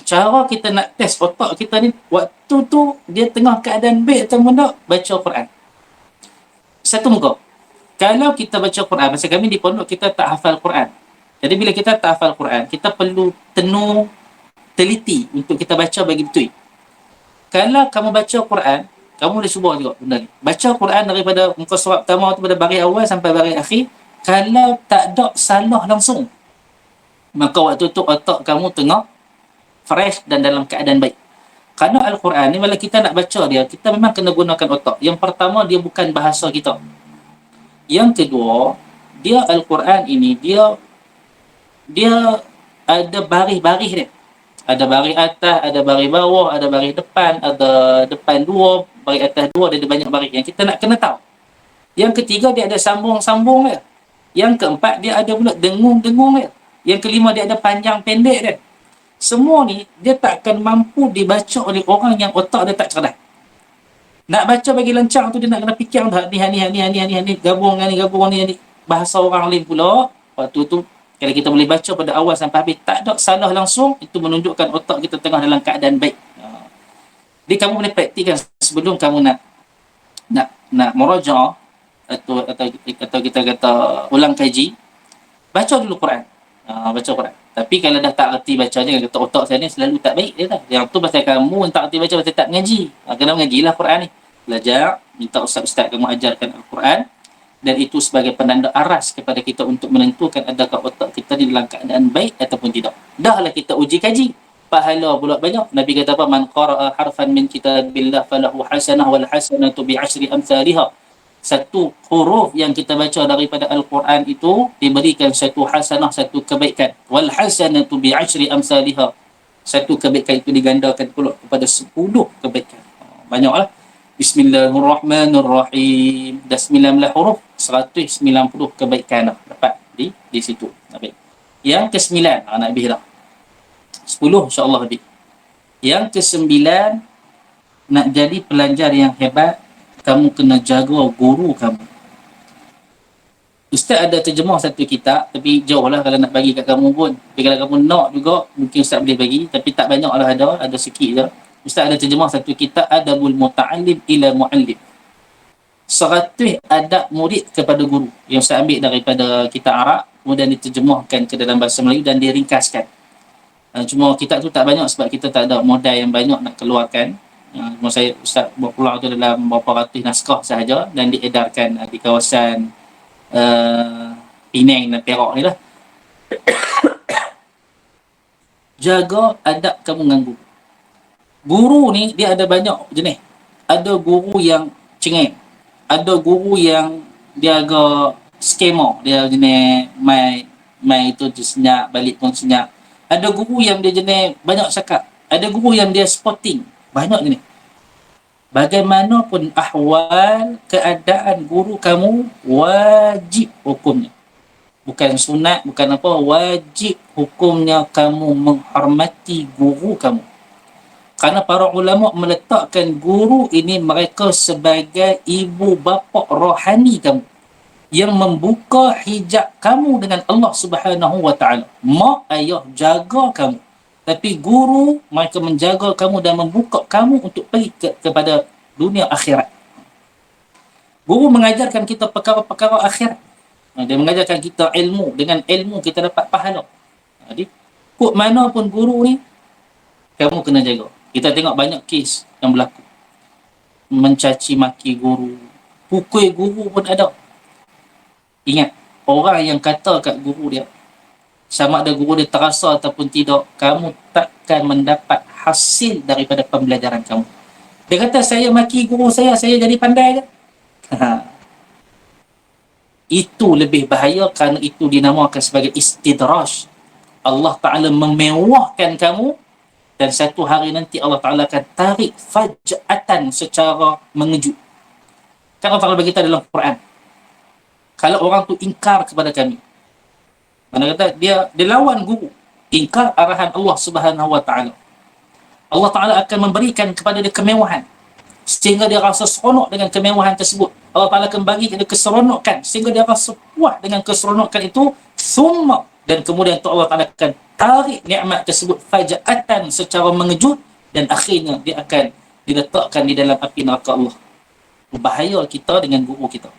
cara kita nak test otak kita ni waktu tu dia tengah keadaan baik atau tak, baca Quran. Satu muka. Kalau kita baca Quran, masa kami di pondok kita tak hafal Quran. Jadi bila kita tak hafal Quran, kita perlu teliti untuk kita baca bagi betul. Kalau kamu baca Quran, kamu boleh cuba juga benda ni. Baca Quran daripada muka surat pertama tu pada baris awal sampai baris akhir, kalau tak ada salah langsung, maka waktu tu otak kamu tengah fresh dan dalam keadaan baik. Kerana Al-Quran ni, bila kita nak baca dia, kita memang kena gunakan otak. Yang pertama, dia bukan bahasa kita. Yang kedua, dia Al-Quran ini, dia ada baris-baris dia. Ada baris atas, ada baris bawah, ada baris depan, ada depan dua, baris atas dua, dia ada banyak baris yang kita nak kena tahu. Yang ketiga, dia ada sambung-sambung dia. Yang keempat, dia ada pula dengung-dengung dia. Yang kelima, dia ada panjang pendek dia. Semua ni, dia takkan mampu dibaca oleh orang yang otak dia tak cerdas. Nak baca bagi lancang tu, dia nak kena fikir ni, gabung ni. Bahasa orang lain pula. Waktu tu, kalau kita boleh baca pada awal sampai habis, tak ada salah langsung, itu menunjukkan otak kita tengah dalam keadaan baik. Jadi, kamu boleh praktikkan sebelum kamu nak meraja atau kita kata ulang kaji, baca dulu Quran. Baca Quran. Tapi kalau dah tak reti baca, jangan kata otak saya ni selalu tak baik dia tak. Yang tu pasal kamu tak reti baca, pasal tak mengaji. Kena mengajilah Quran ni. Belajar, minta ustaz-ustaz kamu ajarkan Al-Quran, dan itu sebagai penanda aras kepada kita untuk menentukan adakah otak kita di dalam keadaan baik ataupun tidak. Dahlah kita uji kaji, pahala pula banyak. Nabi kata apa? Man qara'a harfan min kitabillah falahu hasanah wal hasanatu bi 10 amsalihha. Satu huruf yang kita baca daripada Al-Quran itu diberikan satu hasanah, satu kebaikan. Wal hasanatu bi 10 amsalihha. Satu kebaikan itu digandakan pula kepada 10 kebaikan. Banyaklah. Bismillahirrahmanirrahim. Dah 19 huruf, 190 kebaikan dah dapat di situ. Baik. Yang ke-9, nak habis dah. 10 insya-Allah habis. Yang ke-9, nak jadi pelajar yang hebat, kamu kena jaga guru kamu. Ustaz ada terjemah satu kitab, tapi jauh lah kalau nak bagi kat kamu pun. Tapi kalau kamu nak juga, mungkin Ustaz boleh bagi, tapi tak banyak lah, ada sikit je. Ustaz ada terjemah satu kitab, Adabul Muta'allim ila Mu'allim. 100 adab murid kepada guru, yang Ustaz ambil daripada kitab Arab, kemudian diterjemahkan ke dalam bahasa Melayu dan diringkaskan. Cuma kitab tu tak banyak sebab kita tak ada modal yang banyak nak keluarkan. Saya Ustaz buat keluar tu dalam beberapa ratus naskah sahaja dan diedarkan di kawasan Penang dan Perak ni lah. Jaga adab kamu dengan guru. Guru ni dia ada banyak jenis. Ada guru yang cengeng, ada guru yang dia agak skema, dia jenis mai itu senyap, balik pun senyap. Ada guru yang dia jenis banyak cakap, ada guru yang dia sporting, banyak jenis. Bagaimanapun ahwal, keadaan guru kamu, wajib hukumnya. Bukan sunat, bukan apa, wajib hukumnya kamu menghormati guru kamu. Kerana para ulama meletakkan guru ini mereka sebagai ibu bapa rohani kamu, yang membuka hijab kamu dengan Allah Subhanahu Wa Taala. Mak ayah jaga kamu, tapi guru mereka menjaga kamu dan membuka kamu untuk pergi kepada dunia akhirat. Guru mengajarkan kita perkara-perkara akhirat. Dia mengajarkan kita ilmu. Dengan ilmu kita dapat pahala. Jadi, kod mana pun guru ni, kamu kena jaga. Kita tengok banyak kes yang berlaku. Mencaci maki guru, pukul guru pun ada. Ingat, orang yang kata kat guru dia, sama ada guru dia terasa ataupun tidak, kamu takkan mendapat hasil daripada pembelajaran kamu. Dia kata, saya maki guru saya jadi pandai je. Itu lebih bahaya kerana itu dinamakan sebagai istidraj. Allah Ta'ala memewahkan kamu dan satu hari nanti Allah Ta'ala akan tarik faj'atan secara mengejut. Kan Allah Ta'ala beritahu dalam Quran, kalau orang tu ingkar kepada kami, mana kata dia lawan guru, ingkar arahan Allah Subhanahu Wa Ta'ala, Allah Ta'ala akan memberikan kepada dia kemewahan sehingga dia rasa seronok dengan kemewahan tersebut. Allah Ta'ala akan bagi dia keseronokan sehingga dia rasa puas dengan keseronokan itu. Summa, dan kemudian tu Allah Ta'ala akan tarik nikmat tersebut faja'atan secara mengejut, dan akhirnya dia akan diletakkan di dalam api neraka Allah. Bahaya kita dengan guru kita.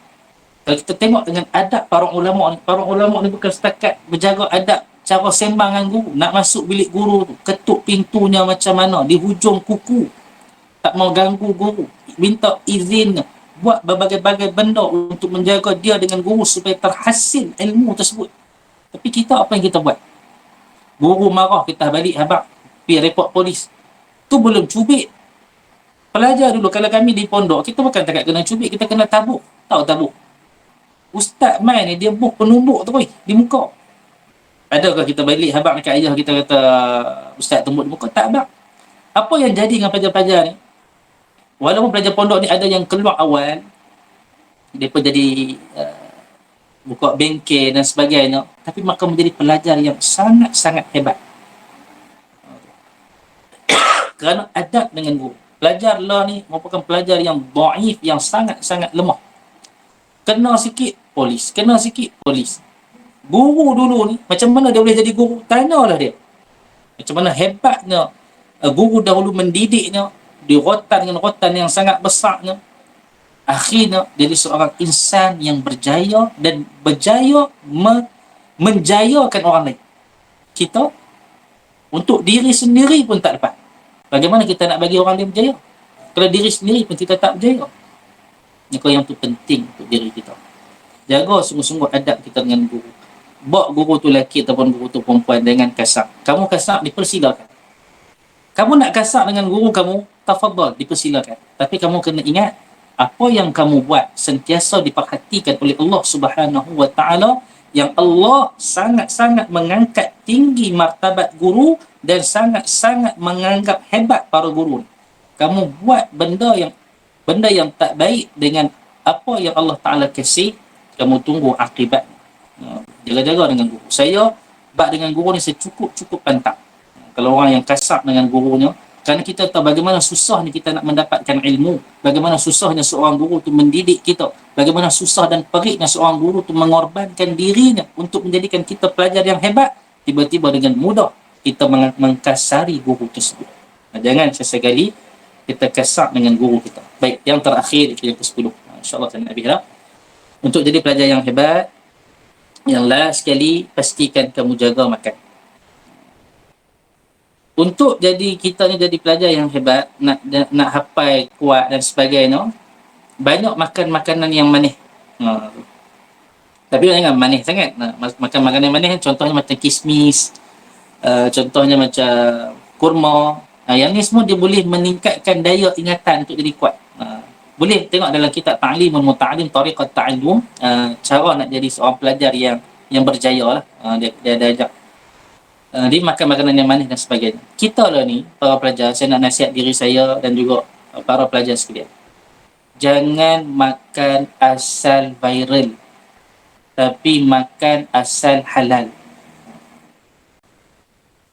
Kalau kita tengok dengan adab para ulama ni bukan setakat berjaga adab cara sembang dengan guru. Nak masuk bilik guru tu, ketuk pintunya macam mana, di hujung kuku, tak mau ganggu guru, minta izin, buat berbagai-bagai benda untuk menjaga dia dengan guru supaya terhasil ilmu tersebut. Tapi kita, apa yang kita buat? Guru marah, kita balik habaq, pergi report polis. Tu belum cubit. Pelajar dulu, kalau kami di pondok, kita bukan takat kena cubit, kita kena tabuk. Tahu tabuk? Ustaz main ni, dia buh penumbuk tu di muka. Adakah kita balik habaq dekat ayah kita kata, Ustaz tumbuk di muka? Tak, habaq. Apa yang jadi dengan pelajar-pelajar ni? Walaupun pelajar pondok ni ada yang keluar awal, dia pun jadi buka bengkel dan sebagainya, tapi maka menjadi pelajar yang sangat-sangat hebat. Kerana adab dengan guru. Pelajar lah ni merupakan pelajar yang dhaif, yang sangat-sangat lemah. Kena sikit polis, kena sikit polis. Guru dulu ni, macam mana dia boleh jadi guru? Tanyalah dia. Macam mana hebatnya guru dahulu mendidiknya, di rotan dengan rotan yang sangat besarnya. Akhirnya jadi seorang insan yang berjaya dan berjaya menjayakan orang lain. Kita untuk diri sendiri pun tak dapat. Bagaimana kita nak bagi orang lain berjaya kalau diri sendiri pun kita tak berjaya? Maka yang tu penting untuk diri kita. Jaga sungguh-sungguh adab kita dengan guru. Bawa guru tu lelaki ataupun guru tu perempuan dengan kasar. Kamu kasar, dipersilakan. Kamu nak kasar dengan guru kamu, tafadhal, dipersilakan. Tapi kamu kena ingat, apa yang kamu buat sentiasa diperhatikan oleh Allah Subhanahu Wa Ta'ala, yang Allah sangat-sangat mengangkat tinggi martabat guru dan sangat-sangat menganggap hebat para guru. Kamu buat benda yang tak baik dengan apa yang Allah Ta'ala kasih, kamu tunggu akibat. Jaga-jaga dengan guru. Saya bak dengan guru ni saya cukup pantang. Kalau orang yang kasar dengan gurunya, kerana kita tahu bagaimana susahnya kita nak mendapatkan ilmu, bagaimana susahnya seorang guru tu mendidik kita, bagaimana susah dan periknya seorang guru tu mengorbankan dirinya untuk menjadikan kita pelajar yang hebat. Tiba-tiba dengan mudah kita mengkasari guru tersebut. Jangan sesekali kita kasar dengan guru kita. Baik, yang terakhir itu yang ke-10. InsyaAllah saya nak berharap untuk jadi pelajar yang hebat, yang last sekali, pastikan kamu jaga makan. Untuk jadi kita ni jadi pelajar yang hebat, nak hafal kuat dan sebagainya, banyak makan makanan yang manis. Tapi jangan manis sangat. Makan makanan yang manis, contohnya macam kismis, contohnya macam kurma. Yang ni semua dia boleh meningkatkan daya ingatan untuk jadi kuat. Boleh tengok dalam kitab Ta'limul Muta'allim, Tariqat Ta'allum, cara nak jadi seorang pelajar yang berjaya lah. Dia ada ajak dia makan makanan yang manis dan sebagainya. Kita lah ni, para pelajar, saya nak nasihat diri saya dan juga para pelajar sekalian. Jangan makan asal viral, tapi makan asal halal.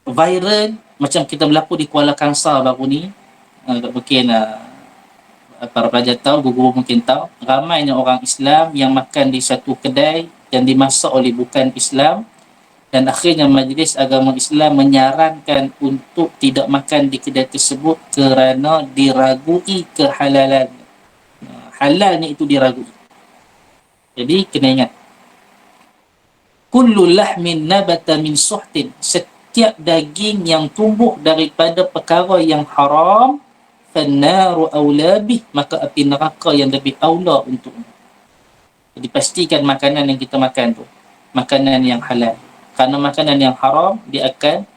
Viral, macam kita berlaku di Kuala Kangsar baru ni, mungkin para pelajar tahu, guru mungkin tahu, ramainya orang Islam yang makan di satu kedai yang dimasak oleh bukan Islam, dan akhirnya Majlis Agama Islam menyarankan untuk tidak makan di kedai tersebut kerana diragui kehalalan. Halalnya itu diragui. Jadi kena ingat, kullu lahmin nabata min suhtin, setiap daging yang tumbuh daripada perkara yang haram, fannaru aula bih, maka api neraka yang lebih aula untuknya. Jadi pastikan makanan yang kita makan tu makanan yang halal. Kerana makanan yang haram, dia akan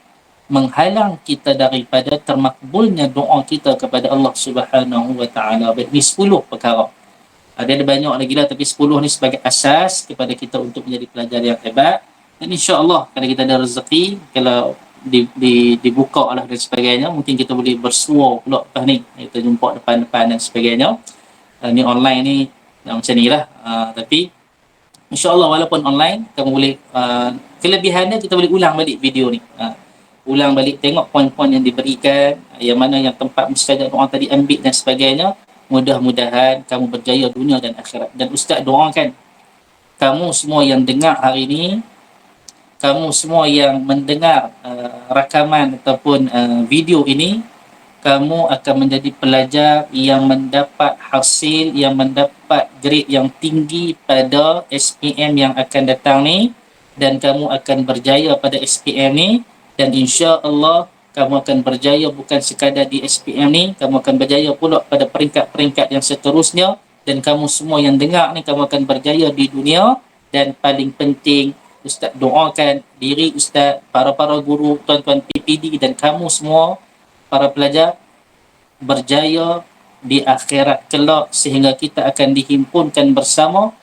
menghalang kita daripada termakbulnya doa kita kepada Allah Subhanahu wa taala. Ini 10 perkara. Ada banyak lagi lah, tapi 10 ni sebagai asas kepada kita untuk menjadi pelajar yang hebat. Dan insya-Allah kalau kita ada rezeki, kalau dibuka lah dan sebagainya, mungkin kita boleh bersua pula lepas ni. Kita jumpa depan-depan dan sebagainya. Ni online ni macam ni lah. Tapi InsyaAllah walaupun online, kamu boleh, kelebihannya kita boleh ulang balik video ni. Ulang balik, tengok poin-poin yang diberikan, yang mana yang tempat mustajab doa tadi ambil dan sebagainya. Mudah-mudahan kamu berjaya dunia dan akhirat. Dan Ustaz doakan, kamu semua yang dengar hari ini, kamu semua yang mendengar rakaman ataupun video ini, kamu akan menjadi pelajar yang mendapat hasil, yang mendapat grade yang tinggi pada SPM yang akan datang ni, dan kamu akan berjaya pada SPM ni, dan insya-Allah kamu akan berjaya bukan sekadar di SPM ni, kamu akan berjaya pula pada peringkat-peringkat yang seterusnya, dan kamu semua yang dengar ni, kamu akan berjaya di dunia. Dan paling penting, Ustaz doakan diri Ustaz, para-para guru, tuan-tuan PPD dan kamu semua para pelajar berjaya di akhirat kelak, sehingga kita akan dihimpunkan bersama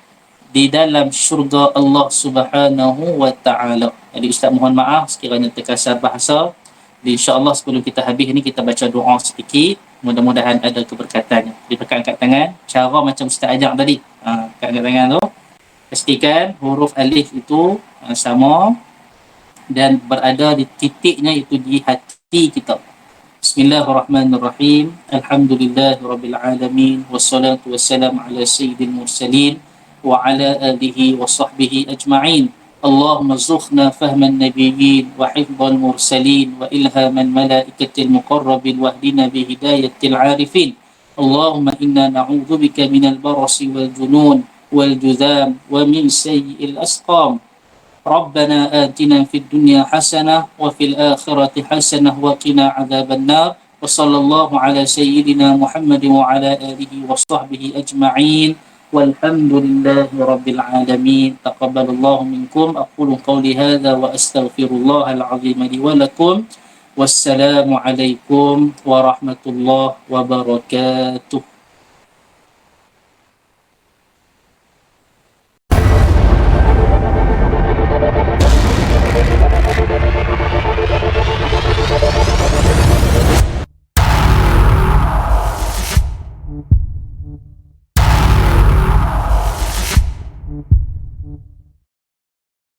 di dalam syurga Allah Subhanahu wa taala. Jadi Ustaz mohon maaf sekiranya terkasar bahasa. Insya-Allah sebelum kita habis ni kita baca doa sedikit, mudah-mudahan ada keberkatannya. Angkat tangan cara macam Ustaz ajak tadi. Angkat tangan tu, pastikan huruf alif itu sama dan berada di titiknya, itu di hati kita. Bismillahirrahmanirrahim. Alhamdulillahirabbil alamin, wassalatu wassalamu ala sayyidil mursalin wa ala alihi wa sahbihi ajma'in. Allahumma zukhna fahman nabiyyin wa hifdhal mursalin wa ilhaman malaikatil muqarrabin wa hdina bi hidayatil arifin. Allahumma inna na'udzubika minal barasi wal junun wal judham wa min sayyi'il asqam. ربنا آتنا في الدنيا حسنة وفي الآخرة حسنة وقنا عذاب النار وصلى الله على سيدنا محمد وعلى آله وصحبه أجمعين والحمد لله رب العالمين. تقبل الله منكم. أقول قولي هذا وأستغفر الله العظيم لي ولكم والسلام عليكم ورحمة الله وبركاته.